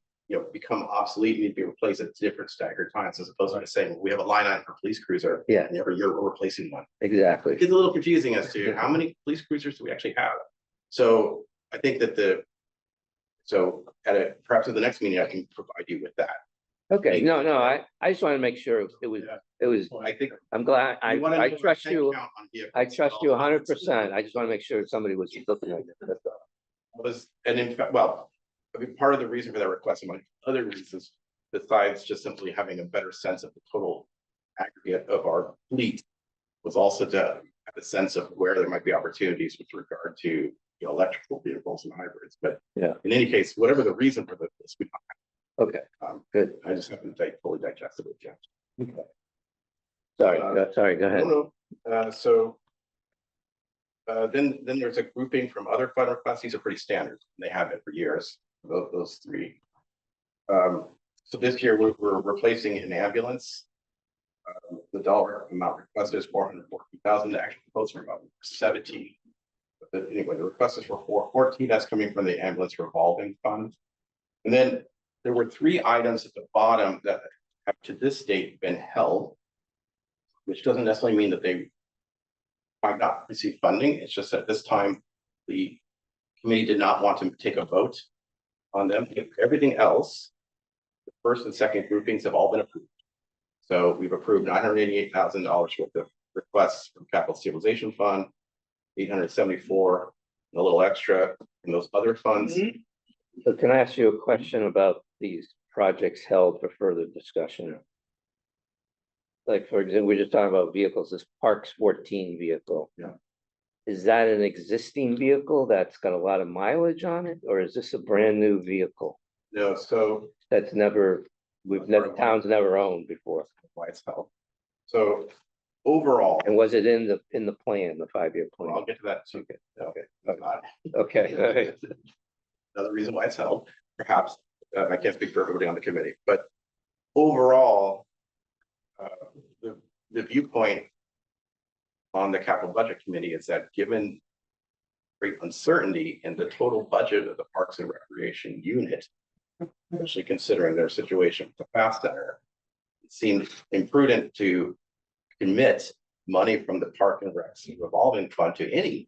become obsolete and need to be replaced at different staggered times, as opposed to saying, we have a line item for police cruiser. Yeah. And every year we're replacing one. Exactly. It gets a little confusing as to how many police cruisers do we actually have. So I think that perhaps at the next meeting, I can provide you with that. Okay, no, I just want to make sure it was, Well, I think. I'm glad, we wanna know I the trust head you. count on vehicles. I trust you 100%. I just want to make sure somebody was looking at it. That's all. And in fact, well, I mean, part of the reason for that request, among other reasons, besides just simply having a better sense of the total aggregate of our fleet, was also to have a sense of where there might be opportunities with regard to electrical vehicles and hybrids. But Yeah. in any case, whatever the reason for this, we Okay, good. I just haven't fully digested it yet. Okay. Sorry, go ahead. Then there's a grouping from other fund requests. These are pretty standard. They have it for years, those 3. So this year we're replacing an ambulance. The dollar amount requested is 414,000. The actual proposed for about 17. But anyway, the request is for 414. That's coming from the ambulance revolving fund. And then there were 3 items at the bottom that have to this date been held, which doesn't necessarily mean that they might not receive funding. It's just that this time the committee did not want to take a vote on them. Everything else, the first and second groupings have all been approved. So we've approved $988,000 worth of requests from Capital Stabilization Fund, 874, and a little extra in those other funds. So can I ask you a question about these projects held for further discussion? Like, for example, we're just talking about vehicles, this Parks 14 vehicle. Yeah. Is that an existing vehicle that's got a lot of mileage on it, or is this a brand new vehicle No, so that's town's never owned before? why it's held. So overall, And was it in the plan, the 5-year I'll plan? get to that too. Okay. Okay, all right. Another reason why it's held, perhaps, I can't speak for everybody on the committee, but overall, the viewpoint on the capital budget committee is that given great uncertainty in the total budget of the Parks and Recreation unit, especially considering their situation with the FAST Center, it seemed imprudent to commit money from the Park and Rec revolving fund to any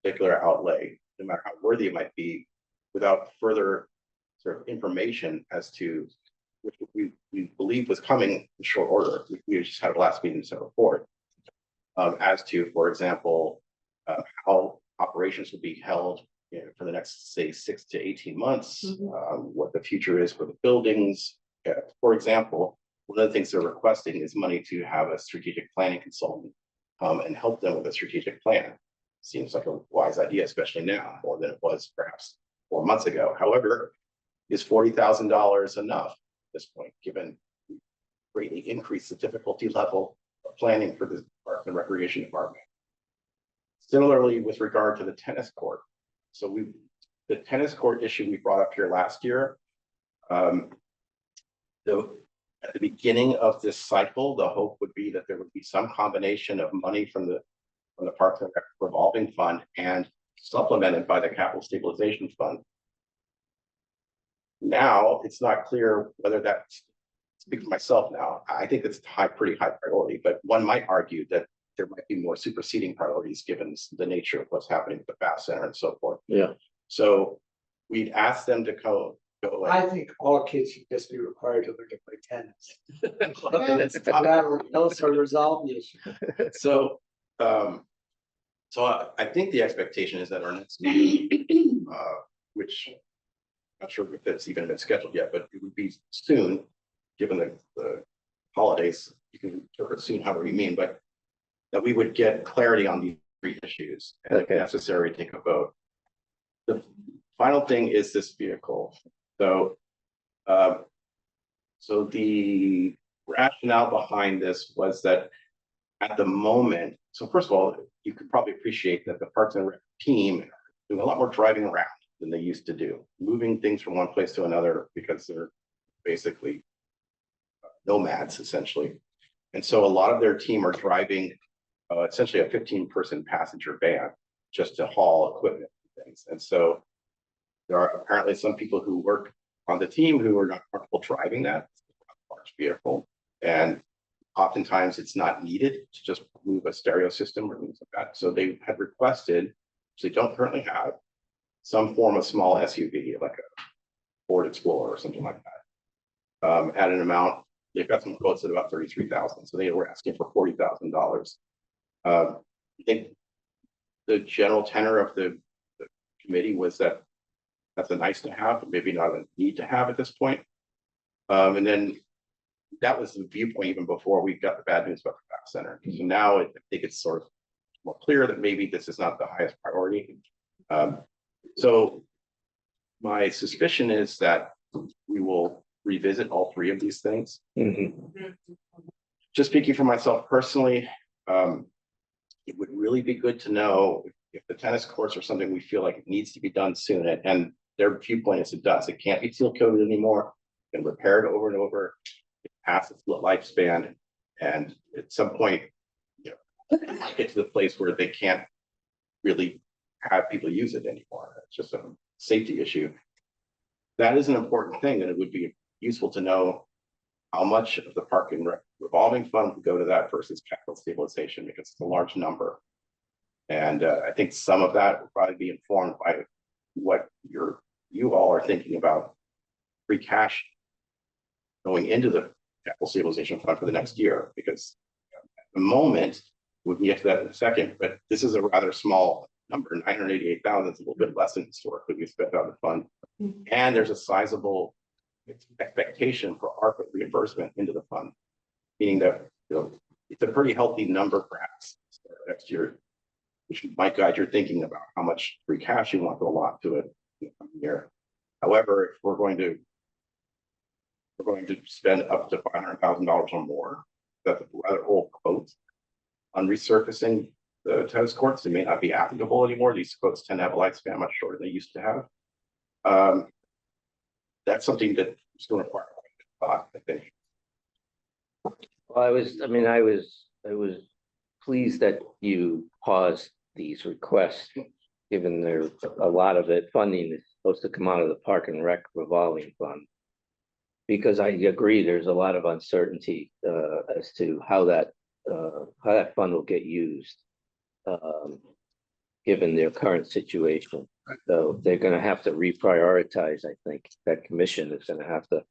particular outlay, no matter how worthy it might be, without further sort of information as to which we believe was coming in short order. We just had a last meeting to report as to, for example, how operations will be held for the next, say, 6 to 18 months, what the future is for the buildings. For example, one of the things they're requesting is money to have a strategic planning consultant and help them with a strategic plan. Seems like a wise idea, especially now, more than it was perhaps 4 months ago. However, is $40,000 enough at this point, given we greatly increased the difficulty level of planning for the Park and Recreation Department? Similarly, with regard to the tennis court. So the tennis court issue we brought up here last year, at the beginning of this cycle, the hope would be that there would be some combination of money from the Parks and Rec revolving fund and supplemented by the Capital Stabilization Fund. Now, it's not clear whether that's, speak for myself now, I think it's pretty high priority, but one might argue that there might be more superseding priorities given the nature of what's happening with the FAST Center and so forth. Yeah. So we'd ask them to go. I think all kids should just be required to learn to play tennis. That's That'll also resolve the issue. So I think the expectation is that our next meeting, which I'm not sure if it's even been scheduled yet, but it would be soon, given the holidays. You can interpret soon however you mean, but that we would get clarity on these 3 issues and if necessary, take a vote. The final thing is this vehicle. So the rationale behind this was that at the moment, so first of all, you could probably appreciate that the Parks and Rec team are doing a lot more driving around than they used to do, moving things from one place to another because they're basically nomads essentially. And so a lot of their team are driving essentially a 15-person passenger van just to haul equipment and things. And so there are apparently some people who work on the team who are not comfortable driving that large vehicle. And oftentimes it's not needed to just move a stereo system or things like that. So they had requested, which they don't currently have, some form of small SUV, like a Ford Explorer or something like that, at an amount. They've got some quotes at about $33,000. So they were asking for $40,000. I think the general tenor of the committee was that that's a nice to have, but maybe not a need to have at this point. And then that was the viewpoint even before we got the bad news about the back center. So now I think it's sort of more clear that maybe this is not the highest priority. So my suspicion is that we will revisit all three of these things. Just speaking for myself personally, it would really be good to know if the tennis courts are something we feel like it needs to be done soon. And their viewpoint is it does. It can't be seal coated anymore. It can repair it over and over. It passes its lifespan. And at some point, you know, get to the place where they can't really have people use it anymore. It's just a safety issue. That is an important thing, and it would be useful to know how much of the park and rec revolving fund would go to that versus capital stabilization, because it's a large number. And I think some of that will probably be informed by what you all are thinking about free cash going into the capital stabilization fund for the next year, because at the moment, we can get to that in a second, but this is a rather small number. 988,000 is a little bit less than historically we spent on the fund. And there's a sizable expectation for ARPA reimbursement into the fund, meaning that, you know, it's a pretty healthy number perhaps next year, which might guide your thinking about how much free cash you want to allot to it in the coming year. However, if we're going to spend up to $500,000 or more, that's a rather old quote, on resurfacing the tennis courts. They may not be applicable anymore. These quotes tend to have a lifespan much shorter than they used to have. That's something that is going to require a thought, I think. Well, I was pleased that you paused these requests, given there's a lot of it funding is supposed to come out of the Park and Rec revolving fund. Because I agree, there's a lot of uncertainty as to how that fund will get used, given their current situation. So they're going to have to reprioritize. I think that commission is going to have to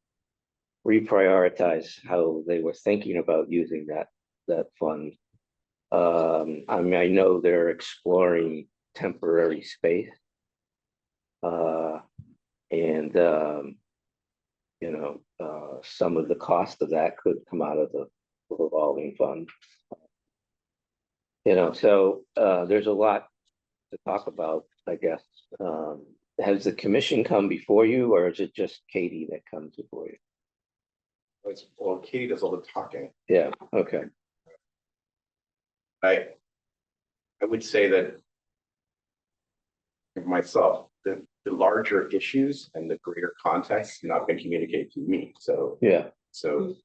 reprioritize how they were thinking about using that fund. I mean, I know they're exploring temporary space, and you know, some of the cost of that could come out of the revolving fund. You know, so there's a lot to talk about, I guess. Has the commission come before you, or is it just Katie that comes before you? Well, Katie does all the talking. Yeah, okay. I would say that myself, the larger issues and the greater context have not been communicated to me. So Yeah. So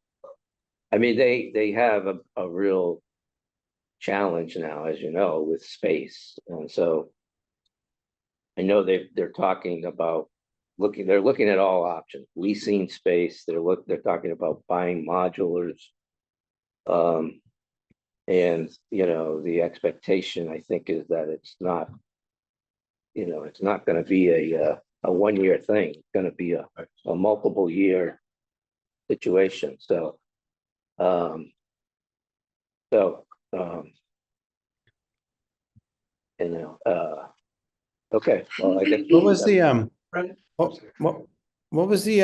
I mean, they have a real challenge now, as you know, with space. And so I know they're talking about they're looking at all options, leasing space, they're talking about buying modulars. And you know, the expectation, I think, is that it's not, you know, it's not going to be a 1-year thing. It's going to be a multiple year situation. So you know, okay. Well, I guess What was the Right. what was the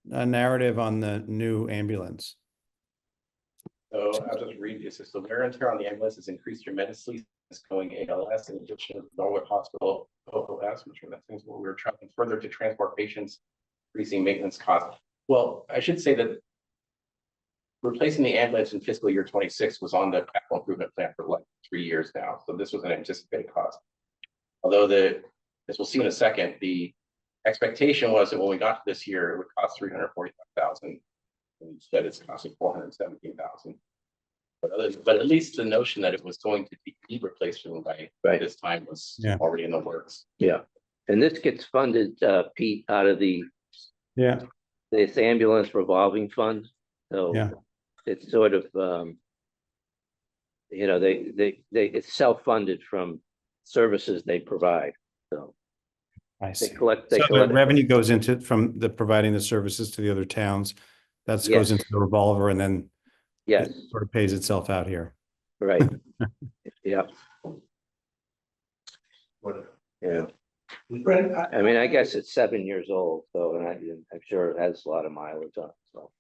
narrative on the new ambulance? So I'll just read this. The wear and tear on the ambulance has increased tremendously since going ALS, in addition to Norwood Hospital OOS, which are the things where we were traveling further to transport patients, increasing maintenance costs. Well, I should say that replacing the ambulance in fiscal year 26 was on the capital improvement plan for like 3 years now. So this was an anticipated cost. Although as we'll see in a second, the expectation was that when we got to this year, it would cost $345,000. And instead it's costing $417,000. But at least the notion that it was going to be replacement by this time was Yeah. already in the works. Yeah, and this gets funded, Pete, out of Yeah, this ambulance revolving fund. So Yeah. it's sort of, you know, it's self-funded from services they provide. So I they see. collect, So the revenue goes into from the providing the services to the other towns. That goes Yes. into the revolver and then Yes, it sort of pays itself out here. right. Yeah, yeah. Brent, I mean, I guess it's 7 years old, so, and I'm sure it has a lot of mileage on it, so.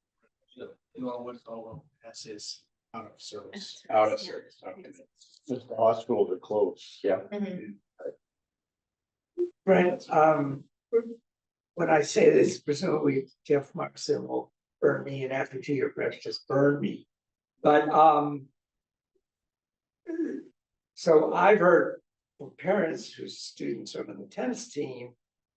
Well, what's all that's is out of service. Out of service. Okay. Just the hospitals are closed. Yeah. Brent, when I say this, presumably Jeff Markson will burn me, and after 2 years, perhaps just burn me. But, so I've heard from parents whose students are on the tennis team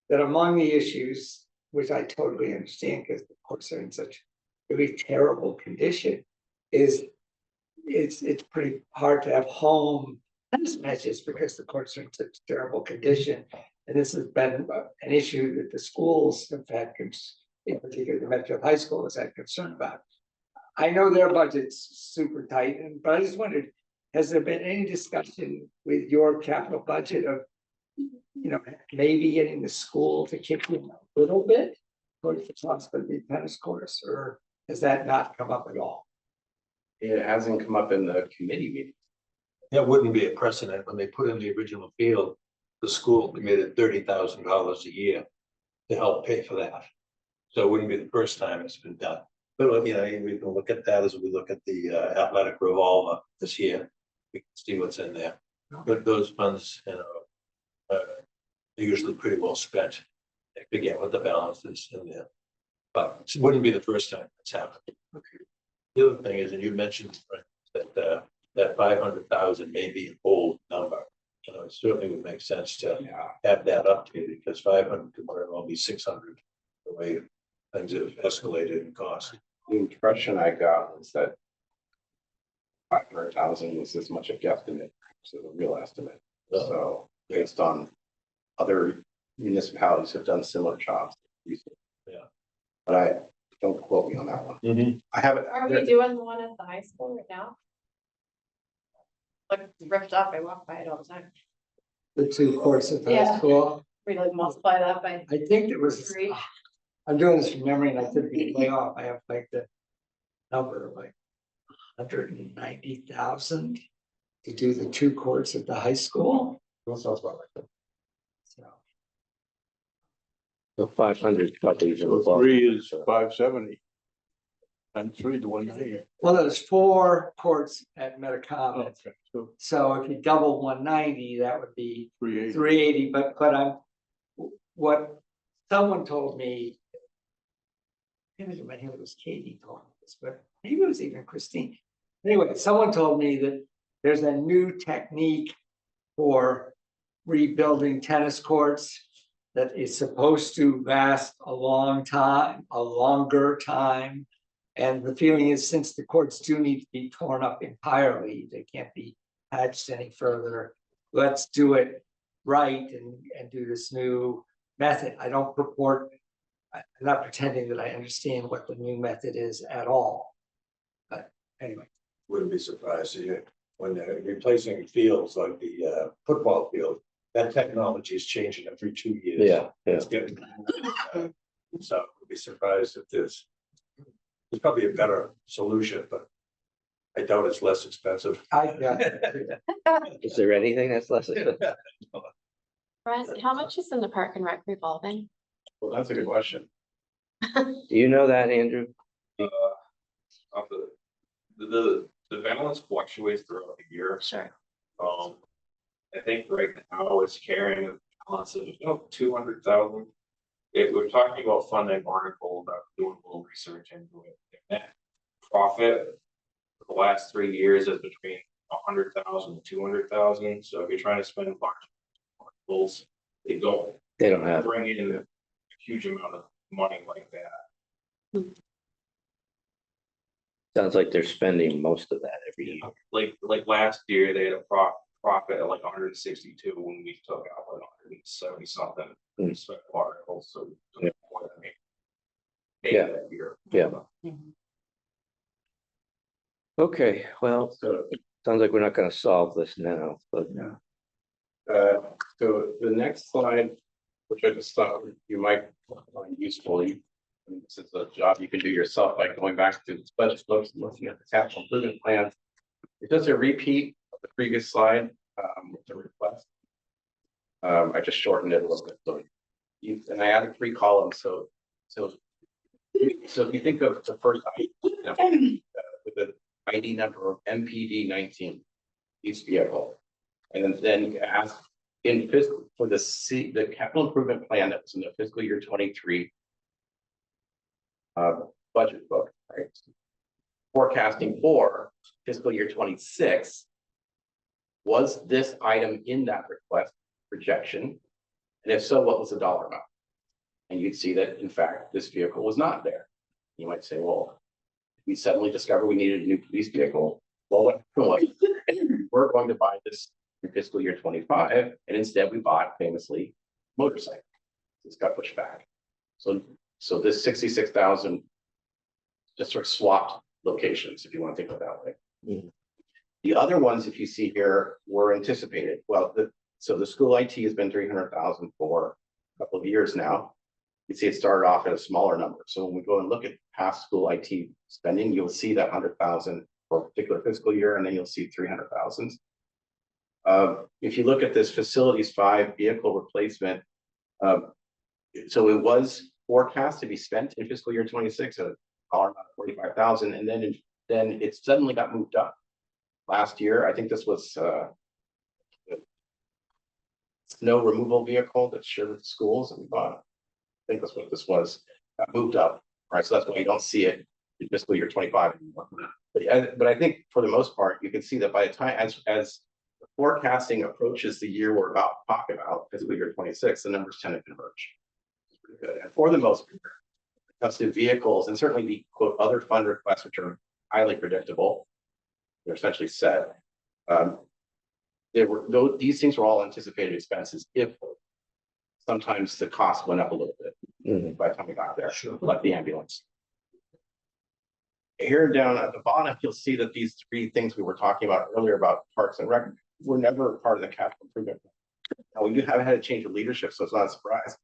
that among the issues, which I totally understand because the courts are in such really terrible condition, is it's pretty hard to have home tennis matches because the courts are in such terrible condition. And this has been an issue that the schools have had, in particular the Medfield High School has had concern about. I know their budget's super tight, but I just wondered, has there been any discussion with your capital budget of, you know, maybe getting the school to kick in a little bit towards the cost of the tennis courts, or has that not come up at all? It hasn't come up in the committee meeting. That wouldn't be a precedent. When they put in the original field, the school committed $30,000 a year to help pay for that. So it wouldn't be the first time it's been done. But, you know, we can look at that as we look at the athletic revolver this year. We can see what's in there. But those funds, you know, they're usually pretty well spent. I forget what the balance is in there. But it wouldn't be the first time it's happened. Okay. The other thing is, and you mentioned, right, that 500,000 may be an old number. You know, it certainly would make sense to have that updated, because 500 could very well be 600, the way things have escalated in cost. The impression I got was that 500,000 was as much a guesstimate, so the real estimate. So based on other municipalities have done similar jobs recently. Yeah. But I don't quote me on that one. I haven't. Are we doing the one at the high school right now? Like ripped up, I walk by it all the time. The two courts at the high Yeah. school, We like multiply that by I think it was, 3. I'm doing this from memory and I typically lay off, I have like the number of like 190,000 to do the two courts at the high school. That sounds about right. So, So 500 probably. So 3 is 570. And 3 to 190. well, there's 4 courts at Metacomet. Okay, so So if you double 190, that would be 380. 380, but what someone told me. I can't remember if it was Katie told me this, but maybe it was even Christine. Anyway, someone told me that there's a new technique for rebuilding tennis courts that is supposed to last a long time, a longer time. And the feeling is, since the courts do need to be torn up entirely, they can't be patched any further. Let's do it right and do this new method. I don't purport, I'm not pretending that I understand what the new method is at all. But anyway. Wouldn't be surprised to hear when they're replacing fields like the football field, that technology is changing every 2 years. Yeah, yeah. It's getting, so would be surprised if there's probably a better solution, but I doubt it's less expensive. Is there anything that's less expensive? Brent, how much is in the park and rec revolving? Well, that's a good question. Do you know that, Andrew? The balance fluctuates throughout the year. Sure. I think right now it's carrying a balance of about 200,000. We're talking about funding article, about doing a little research into it. And that profit for the last 3 years is between 100,000 and 200,000. So if you're trying to spend large articles, they don't have bring in a huge amount of money like that. Sounds like they're spending most of that every year. Like last year, they had a profit of like 162 when we took out like 170 something. We spent articles, so we took more than we Yeah. paid that year. Yeah. Okay, well, So, sounds like we're not gonna solve this now, but so the next slide, which I just thought you might find useful. This is a job you can do yourself by going back to the budget books and looking at the capital improvement plan. It's just a repeat of the previous slide with the request. I just shortened it a little bit. So and I added 3 columns. So if you think of the first item, with the ID number of MPD 19, each vehicle, and then you can ask in fiscal for the capital improvement plan that was in the fiscal year 23 budget book, right? Forecasting for fiscal year 26. Was this item in that request projection? And if so, what was the dollar amount? And you'd see that, in fact, this vehicle was not there. You might say, well, we suddenly discovered we needed a new police vehicle. Well, what happened was, we're going to buy this in fiscal year 25, and instead we bought famously motorcycle. It's got pushed back. So this 66,000 just sort of swapped locations, if you want to think of it that way. Mhm. The other ones, if you see here, were anticipated. Well, so the school IT has been 300,000 for a couple of years now. You see it started off at a smaller number. So when we go and look at past school IT spending, you'll see that 100,000 for a particular fiscal year, and then you'll see 300,000. If you look at this facilities 5 vehicle replacement, so it was forecast to be spent in fiscal year 26 at $45,000, and then it suddenly got moved up. Last year, I think this was snow removal vehicle that's shared with the schools, and we bought. I think that's what this was. Got moved up, right? So that's why you don't see it in fiscal year 25 anymore. But I think for the most part, you can see that by the time as the forecasting approaches the year we're about to talk about, fiscal year 26, the numbers tend to converge. It's pretty good. And for the most part, when it comes to vehicles and certainly the quote other fund requests, which are highly predictable, they're essentially set. These things were all anticipated expenses if sometimes the cost went up a little bit by the time we got there, like the ambulance. Here down at the bottom, you'll see that these 3 things we were talking about earlier about parks and rec were never part of the capital improvement. Now, we have had a change of leadership, so it's not a surprise.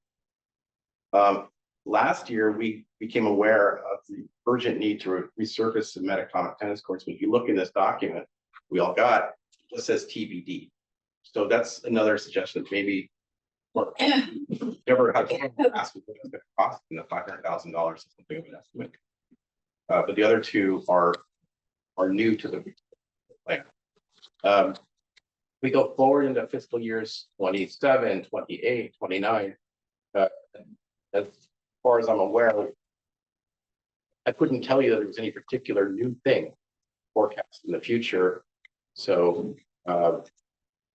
Last year, we became aware of the urgent need to resurface the Metacomet tennis courts. When you look in this document we all got, it says TBD. So that's another suggestion, maybe never had to ask what it's going to cost in the $500,000 or something of an estimate. But the other 2 are new to the plan. We go forward into fiscal years 27, 28, 29. As far as I'm aware, I couldn't tell you that there was any particular new thing forecast in the future. So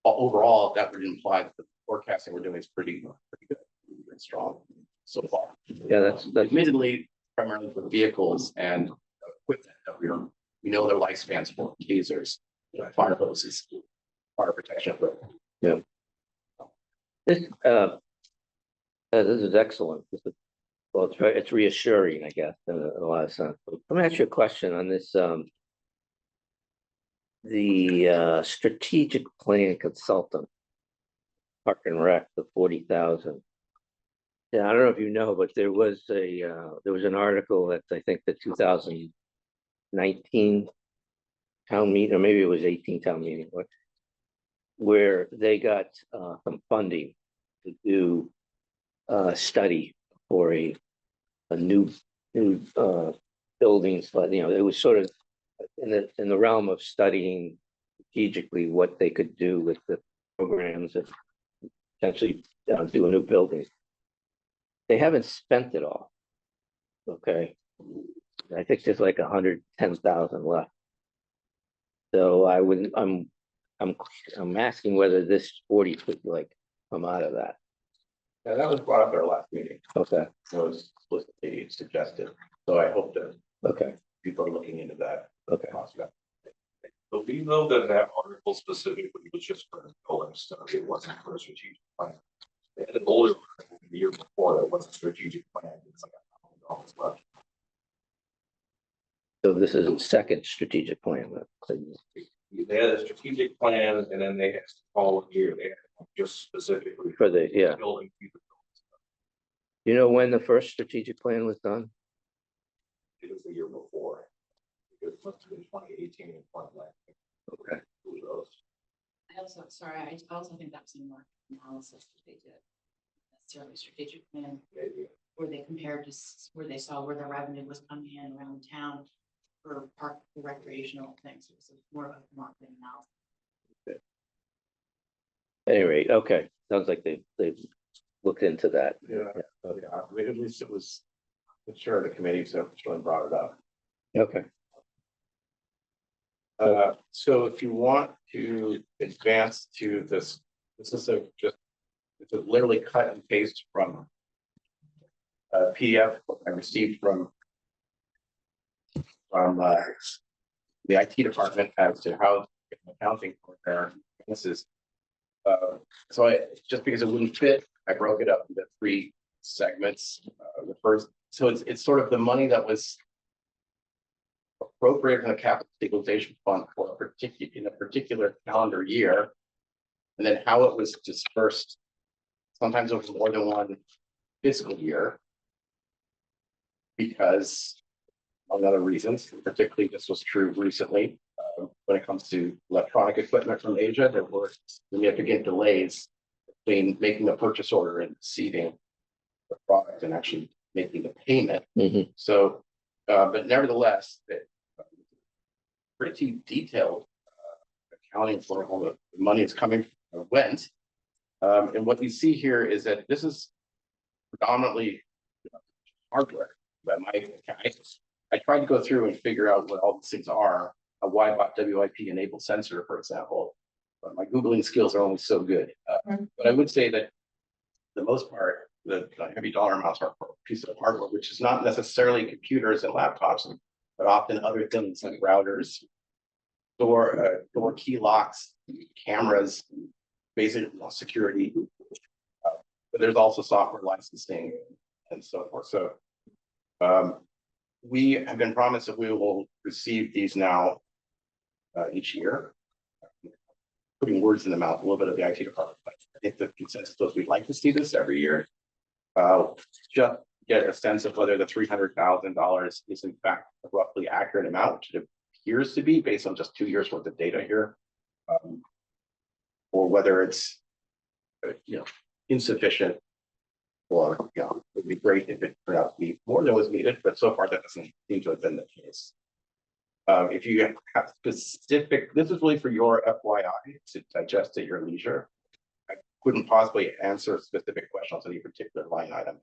overall, that would imply that the forecasting we're doing is pretty good and strong so far. yeah, that's Admittedly, primarily for vehicles and equipment that we know their lifespans for tasers, fire hoses, fire protection equipment. yeah. This is excellent. Well, it's reassuring, I guess, in a lot of sense. Let me ask you a question on this. The strategic plan consultant, Park and Rec, the 40,000. Yeah, I don't know if you know, but there was an article that I think the 2019 town meeting, or maybe it was 18 town meeting, where they got some funding to do a study for a new buildings, but it was sort of in the realm of studying strategically what they could do with the programs and potentially do a new building. They haven't spent it all. Okay, I think there's like 110,000 left. So I'm asking whether this 40 could like come out of that. Yeah, that was brought up at our last meeting. Okay. It was explicitly suggested. So I hope that Okay. people are looking into that. know that that article specifically was just for the building stuff, it wasn't for a strategic plan. They had an older article the year before that was a strategic plan, it's like $1,000 left. So this is a second strategic plan. They had a strategic plan and then they had to follow a year, they had just specifically For the, yeah. building. You know when the first strategic plan was done? It was the year before. It must have been 2018 and 2019. Okay. I also, sorry, I also think that's a market analysis that they did. Necessarily strategic plan, where they compared to, where they saw where the revenue was coming in around town for park recreational things. It was more of a marketing analysis. At any rate, okay, sounds like they've looked into that. Yeah, at least it was, the chair of the committee, so Sean brought it up. Okay. So if you want to advance to this is it's a literally cut and paste from a PDF I received from the IT department as to how accounting for their expenses. So just because it wouldn't fit, I broke it up into 3 segments. The first, so it's sort of the money that was appropriated in the capital stabilization fund for a particular calendar year, and then how it was dispersed, sometimes over more than one fiscal year, because of other reasons. Particularly, this was true recently when it comes to electronic equipment from Asia. There were significant delays between making the purchase order and receiving the product and actually making the payment. Mhm. So, but nevertheless, pretty detailed accounting for all the money that's coming went. And what you see here is that this is predominantly hardware. But I tried to go through and figure out what all these things are. A wide bot WIP enabled sensor, for example. But my Googling skills are only so good. But I would say that the most part, the heavy dollar amounts are for a piece of hardware, which is not necessarily computers and laptops, but often other things like routers, door key locks, cameras, basic security. But there's also software licensing and so forth. So we have been promised that we will receive these now each year. Putting words in the mouth a little bit of the IT department, but I think the consensus is we'd like to see this every year. Just get a sense of whether the $300,000 is in fact a roughly accurate amount, which it appears to be based on just 2 years worth of data here, or whether it's insufficient, or it'd be great if it turned out to be more than was needed, but so far that doesn't seem to have been the case. If you have specific, this is really for your FYI to digest at your leisure. I couldn't possibly answer a specific question on any particular line item.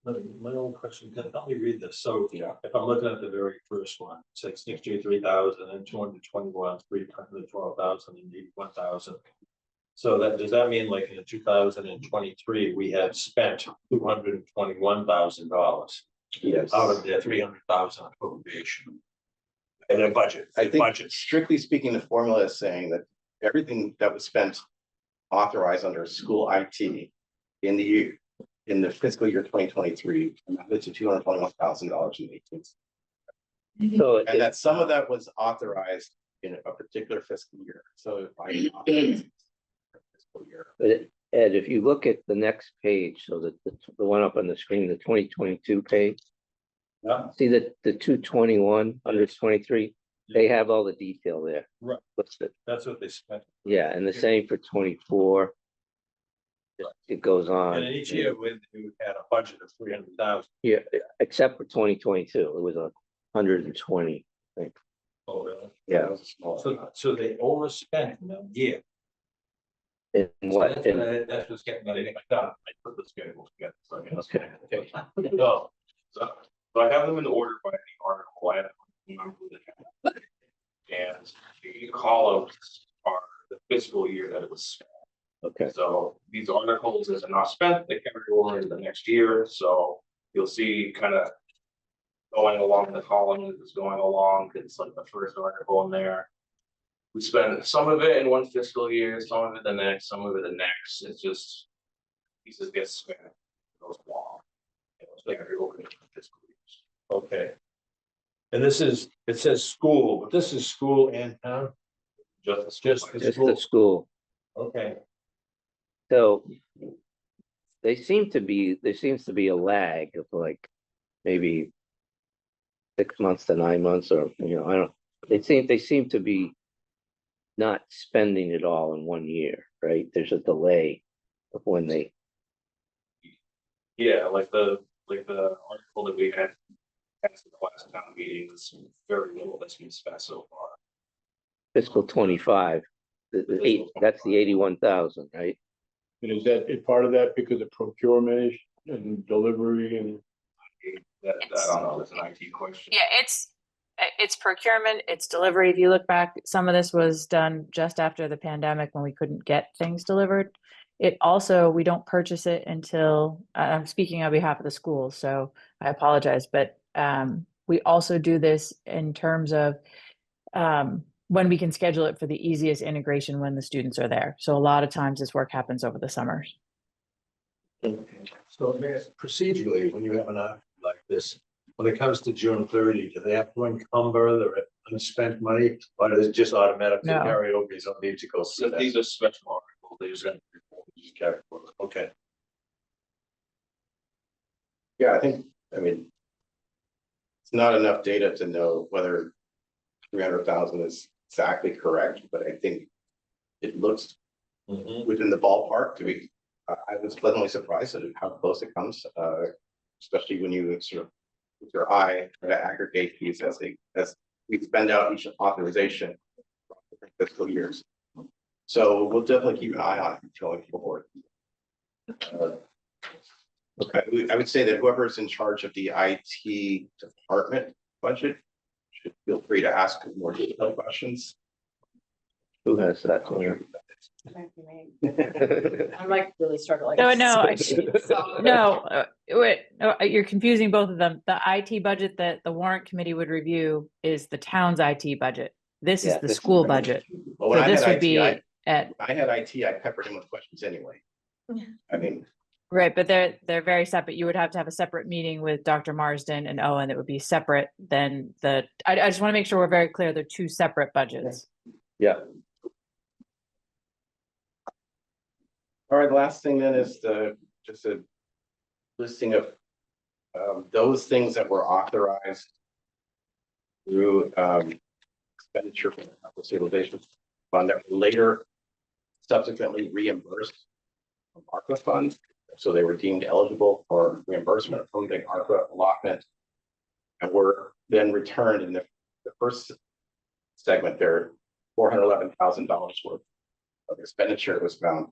My own question, help me read this. So if I'm looking at the very first one, 63,000 and 221, 312,000 and 81,000. So that does that mean like in 2023 we had spent $221,000 Yes. out of the 300,000 appropriation and a budget? I think strictly speaking, the formula is saying that everything that was spent authorized under school IT in the fiscal year 2023 amounted to $221,000 in 18. So And that some of that was authorized in a particular fiscal year. So fiscal year. Ed, if you look at the next page, so the one up on the screen, the 2022 page. Yeah. See that the 221 under 23, they have all the detail there. Right. That's what they spent. Yeah, and the same for 24. It goes on. And each year we had a budget of 300,000. Yeah, except for 2022, it was 120, I think. Oh, really? Yeah. That was a small amount. So they overspent in a year. In what? So that's what's getting that anything done. I put the schedule together. So I guess. Okay. No, so I have them in order by the article. I don't remember the and the columns are the fiscal year that it was spent. Okay. So these articles that are not spent, they carry over into the next year. So you'll see kind of going along the column as it's going along. It's like the first article in there. we spend some of it in one fiscal year, some of it the next, some of it the next. It's just pieces get spent. Goes long. It's like every over fiscal years. Okay. And this is, it says school, but this is school and town? Just Just Just the school. Okay. So there seems to be a lag of like maybe 6 months to 9 months, or, I don't, they seem to be not spending it all in 1 year, right? There's a delay of when they, yeah, like the article that we had at the last town meeting was very little that's been spent so far. fiscal 25, that's the 81,000, right? And is that a part of that because of procurement and delivery and? That I don't know, that's an IT question. Yeah, it's procurement, it's delivery. If you look back, some of this was done just after the pandemic when we couldn't get things delivered. It also, we don't purchase it until, I'm speaking on behalf of the school, so I apologize, but we also do this in terms of when we can schedule it for the easiest integration when the students are there. So a lot of times this work happens over the summers. So procedurally, when you have an act like this, when it comes to June 30, do they have to encumber the unspent money? Or does it just automatically No. carry over? You don't need to go. So these are special articles, these are. Okay. Yeah, I mean, it's not enough data to know whether 300,000 is exactly correct, but I think it looks within the ballpark to be. I was pleasantly surprised at how close it comes, especially when you sort of with your eye try to aggregate these as we spend out each authorization for fiscal years. So we'll definitely keep an eye on it going forward. I would say that whoever's in charge of the IT department budget should feel free to ask more detailed questions. Who has that? I'm like really struggling. Wait, you're confusing both of them. The IT budget that the warrant committee would review is the town's IT budget. This is Yeah, the this is school the- budget. But when So I this had would be IT, at, I had IT, I peppered him with questions anyway. I mean, right, but they're very separate. You would have to have a separate meeting with Dr. Marsden and Owen that would be separate than I just want to make sure we're very clear. They're two separate budgets. Yeah, all right, the last thing then is just a listing of those things that were authorized through expenditure from the capital stabilization fund that were later subsequently reimbursed from ARPA funds. So they were deemed eligible for reimbursement from the ARPA allotment and were then returned in the first segment there, $411,000 worth of expenditure was found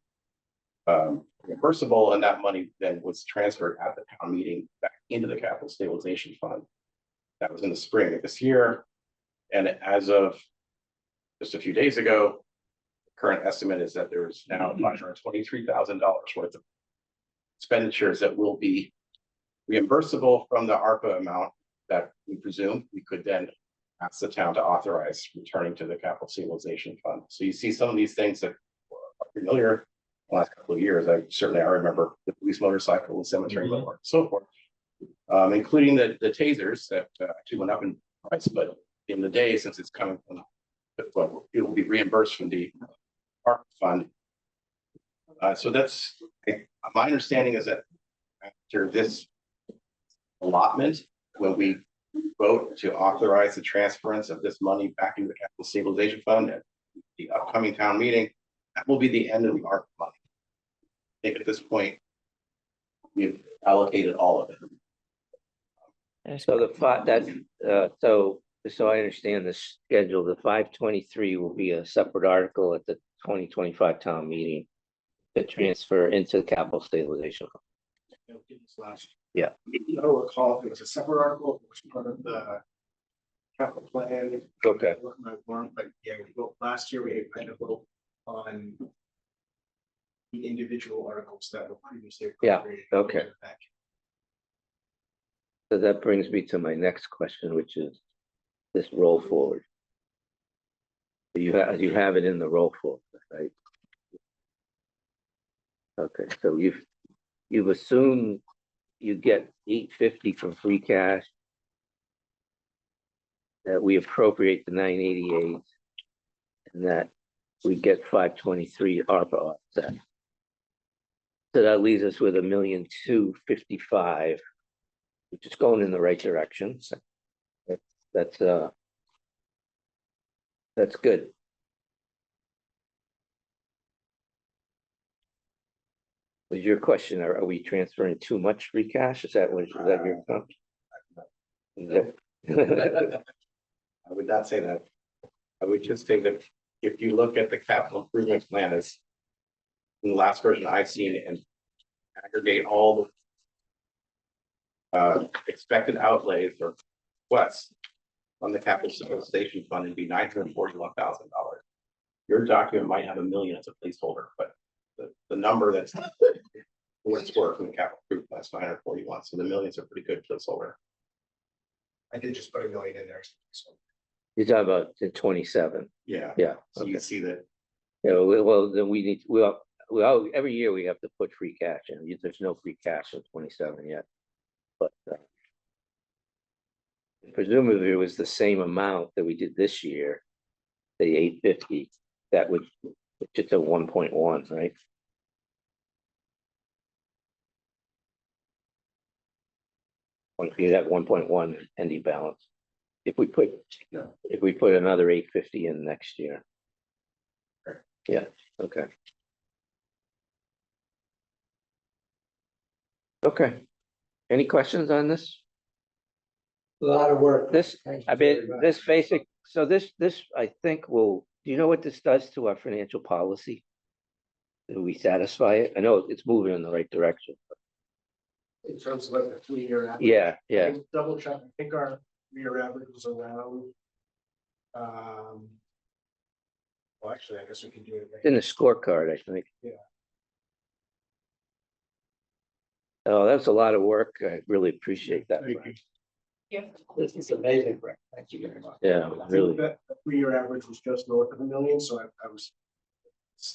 reimbursable, and that money then was transferred at the town meeting back into the capital stabilization fund. That was in the spring of this year. And as of just a few days ago, the current estimate is that there is now $523,000 worth of expenditures that will be reimbursable from the ARPA amount that we presume we could then ask the town to authorize returning to the capital stabilization fund. So you see some of these things that are familiar the last couple of years. I remember the police motorcycle, the cemetery, and so forth, including the tasers that actually went up in price, but in the day, since it's coming from, well, it will be reimbursed from the ARPA fund. So that's my understanding is that after this allotment, when we vote to authorize the transference of this money back into the capital stabilization fund at the upcoming town meeting, that will be the end of the ARPA money. I think at this point, we've allocated all of it. so so I understand the schedule, the 523 will be a separate article at the 2025 town meeting to transfer into the capital stabilization. Yeah. I don't recall if it was a separate article, it was part of the capital plan. Okay. But yeah, last year we kind of voted on the individual articles that were previously. Yeah, appropriated. okay. So that brings me to my next question, which is this roll forward. You have it in the roll for, right? Okay, so you've assumed you get $850 from free cash. That we appropriate the 988. And that we get 523 ARPA offset. So that leaves us with $1,255,000, which is going in the right direction. So that's good. Was your question, are we transferring too much free cash? Is that your comment? I would not say that. I would just say that if you look at the capital improvement plan as the last version I've seen and aggregate all the expected outlays or requests on the capital stabilization fund, it'd be $941,000. Your document might have $1 million as a placeholder, but the number that's what it's worth in the capital improvement plan is 941. So the millions are pretty good placeholder. I did just put $1 million in there. So. You're talking about the 27. Yeah. Yeah. So you can see that. Yeah, well, then we need, every year we have to put free cash in. There's no free cash in 27 yet. But presumably it was the same amount that we did this year, the 850, that would, just a 1.1, right? You'd have 1.1 ending balance. If we put another 850 in next year. Yeah, okay. Okay. Any questions on this? A lot of work. This, Thank you I very mean, much. this basic, so this I think will, do you know what this does to our financial policy? Do we satisfy it? I know it's moving in the right direction. In terms of like the 3-year average. Yeah, yeah. Double check, I think our 3-year average was around. Well, actually, I guess we can do it. It's in the scorecard, I think. Yeah. Oh, that's a lot of work. I really appreciate that. This is amazing, Rick. Thank you very much. Yeah, I really. think that the 3-year average was just north of $1 million, so I was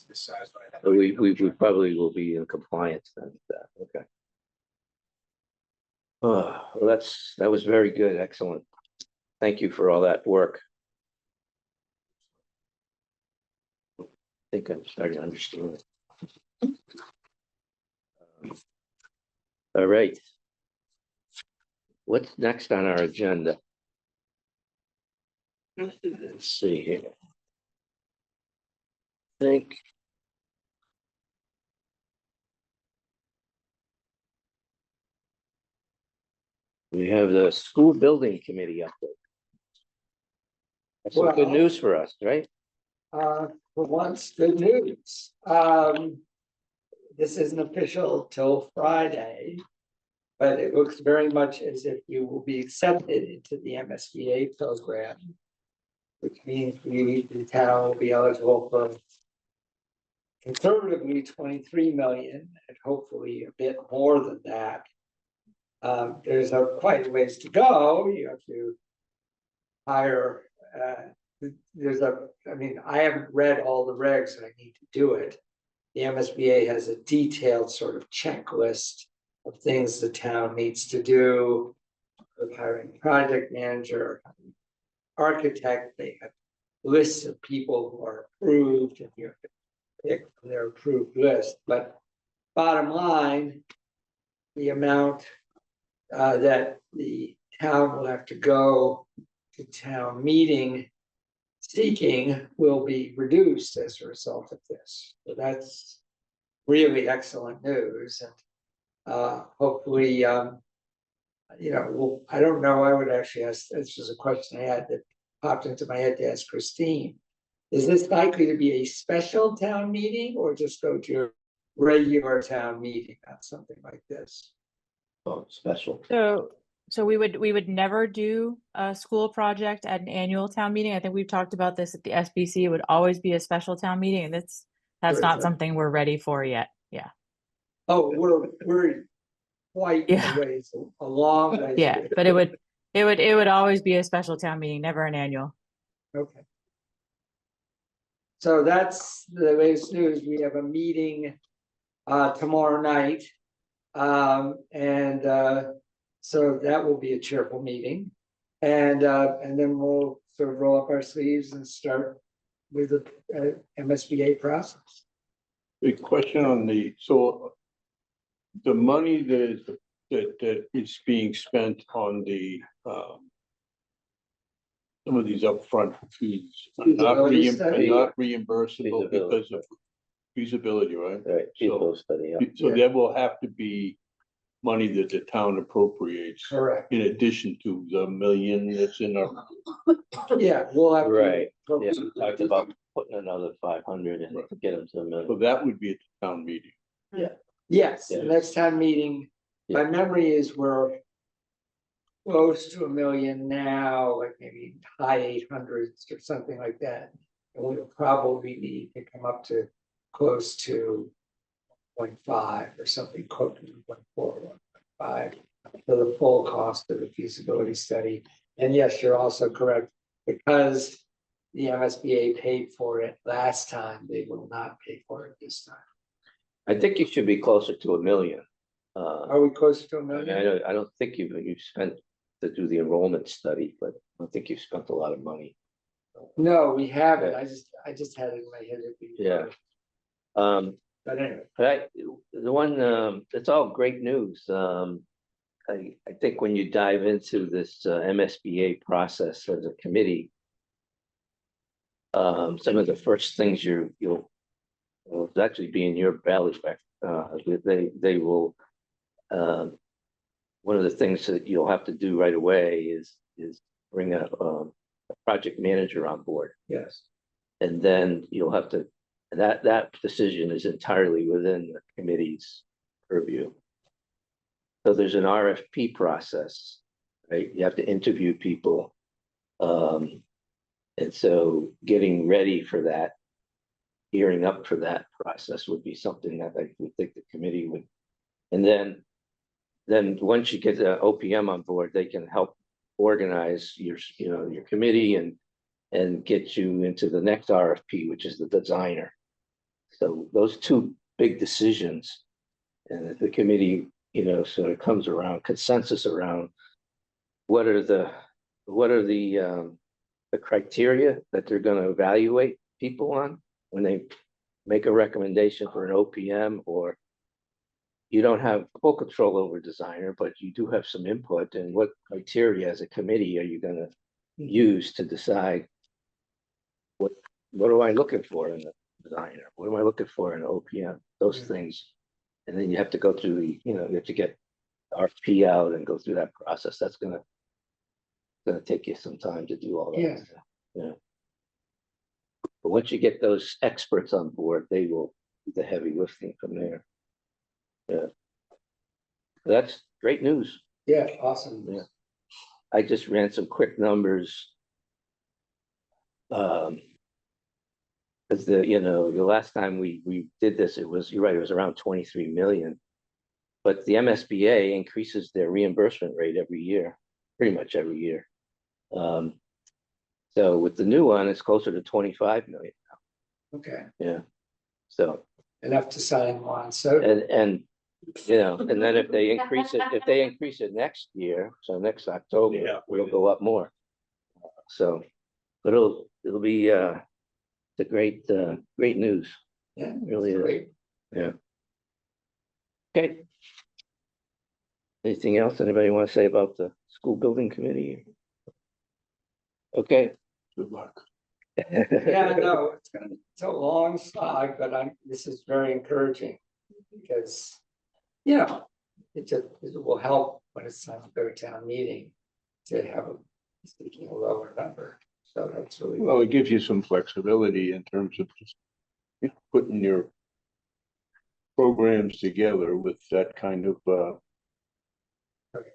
dissatisfied. We probably will be in compliance then with that. Okay. Oh, well, that was very good. Excellent. Thank you for all that work. I think I'm starting to understand it. All right. What's next on our agenda? Let's see here. I think we have the school building committee update. That's some good Well, news for us, right? For once, good news. This isn't official till Friday, but it looks very much as if you will be accepted into the MSBA program, which means the town will be eligible for conservatively 23 million, and hopefully a bit more than that. There's quite a ways to go. You have to hire. I haven't read all the regs and I need to do it. The MSBA has a detailed sort of checklist of things the town needs to do, of hiring project manager, architect. They have lists of people who are approved and you have to pick from their approved list. But bottom line, the amount that the town will have to go to town meeting seeking will be reduced as a result of this. So that's really excellent news. And hopefully, I don't know, I would actually ask, this was a question I had that popped into my head to ask Christine. Is this likely to be a special town meeting or just go to a regular town meeting on something like this? Oh, special. So we would never do a school project at an annual town meeting. I think we've talked about this at the SBC. It would always be a special town meeting, and that's not something we're ready for yet. Yeah. Oh, we're quite a ways, a long way. Yeah, but it would always be a special town meeting, never an annual. Okay. So that's the latest news. We have a meeting tomorrow night. So that will be a cheerful meeting. And then we'll sort of roll up our sleeves and start with the MSBA process. The question on the money that is being spent on the, some of these upfront fees are Feasibility study. not reimbursable Feasibility because of feasibility, right? Right, people study. So there will have to be money that the town appropriates Correct. in addition to the million that's in our. Yeah, we'll have. to- Right, yeah, talked about putting another 500 in to get them to a So million. that would be at the town meeting. Yes, the Yeah. next time meeting, my memory is we're close to 1 million now, like maybe high 800s or something like that. And we'll probably need to come up to close to 0.5 or something, close to 0.4, 1.5 for the full cost of the feasibility study. And yes, you're also correct, because the MSBA paid for it last time, they will not pay for it this time. I think you should be closer to 1 million. Are we close to 1 I million? don't think you've spent to do the enrollment study, but I don't think you've spent a lot of money. No, we haven't. I just had it in my head. Yeah. But anyway, But the one, it's all great news. I think when you dive into this MSBA process as a committee, some of the first things you'll actually be in your belly. They will. One of the things that you'll have to do right away is bring a project manager on board, yes, and then you'll have to. That decision is entirely within the committee's purview. So there's an RFP process, right? You have to interview people. And so getting ready for that, gearing up for that process would be something that I would think the committee would. And then once you get the OPM on board, they can help organize your committee and get you into the next RFP, which is the designer. So those two big decisions, and the committee, sort of comes around consensus around what are the criteria that they're going to evaluate people on when they make a recommendation for an OPM, or you don't have full control over designer, but you do have some input, and what criteria as a committee are you going to use to decide what am I looking for in a designer? What am I looking for in an OPM? Those things. And then you have to go through you have to get RFP out and go through that process. That's gonna take you some time to do all that. Yeah. Yeah. But once you get those experts on board, they will do the heavy lifting from there. Yeah. That's great news. yeah, awesome. Yeah. I just ran some quick numbers. Because the last time we did this, you're right, it was around 23 million. But the MSBA increases their reimbursement rate every year, pretty much every year. So with the new one, it's closer to 25 million now. Okay, Yeah. So enough to sign on, so. and and then if they increase it next year, so next October, Yeah. we'll go up more. So it'll be the great news. Yeah, It really is. great. Yeah. Okay. Anything else anybody want to say about the school building committee? Okay. Good luck. Yeah, no, it's a long slog, but this is very encouraging because, it will help when it's time to go to town meeting to have a lower number. So that's really. Well, it gives you some flexibility in terms of just putting your programs together with that kind of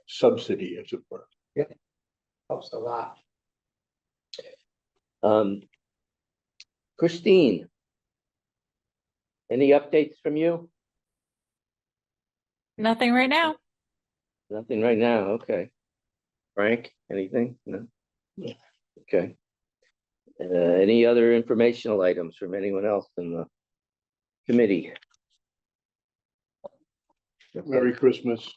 subsidy, as it were. Helps a lot. Christine, any updates from you? Nothing right now. Nothing right now. Okay. Frank, anything? No. Okay. Any other informational items from anyone else in the committee? Merry Christmas,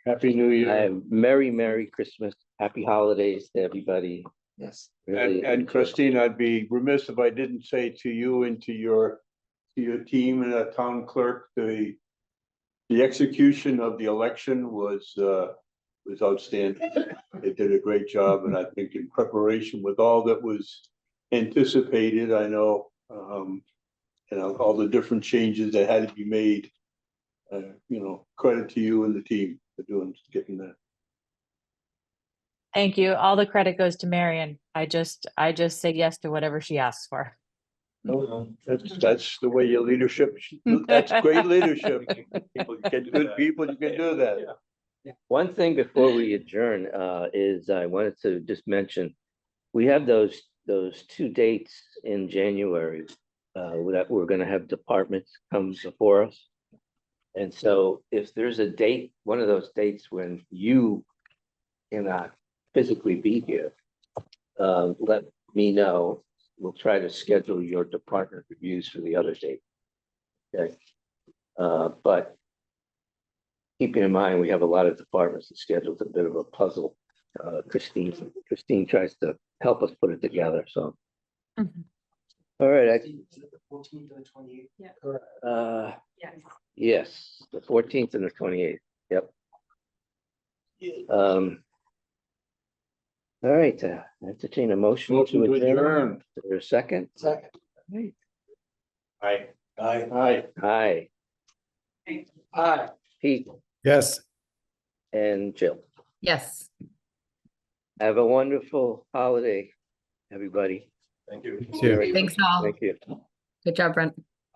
Happy New Year. Merry Christmas, happy holidays to everybody. Yes. Really And enjoy- Christine, I'd be remiss if I didn't say to you and to your team and the town clerk, the execution of the election was outstanding. They did a great job, and I think in preparation with all that was anticipated, I know, all the different changes that had to be made. Credit to you and the team for getting that. Thank you. All the credit goes to Marion. I just say yes to whatever she asks for. That's the way your leadership, that's great leadership. Get good people, you can do that. One thing before we adjourn, is I wanted to just mention, we have those 2 dates in January, that we're gonna have departments come before us. And so if there's a date, one of those dates when you cannot physically be here, let me know. We'll try to schedule your department reviews for the other date. Okay. But keeping in mind, we have a lot of departments that scheduled a bit of a puzzle. Christine tries to help us put it together, so. Mhm. All right, The 14th and the 28th. Yes. yes, the 14th and the 28th, yep. All right, entertain a motion Motion to to adjourn. adjourn. Is there a second? Second. Right. Aye. Aye. Hi, Aye. Pete Yes. and Jill. Yes. Have a wonderful holiday, everybody. Thank you. See you. Thanks all. Thank you. Good job, Brent.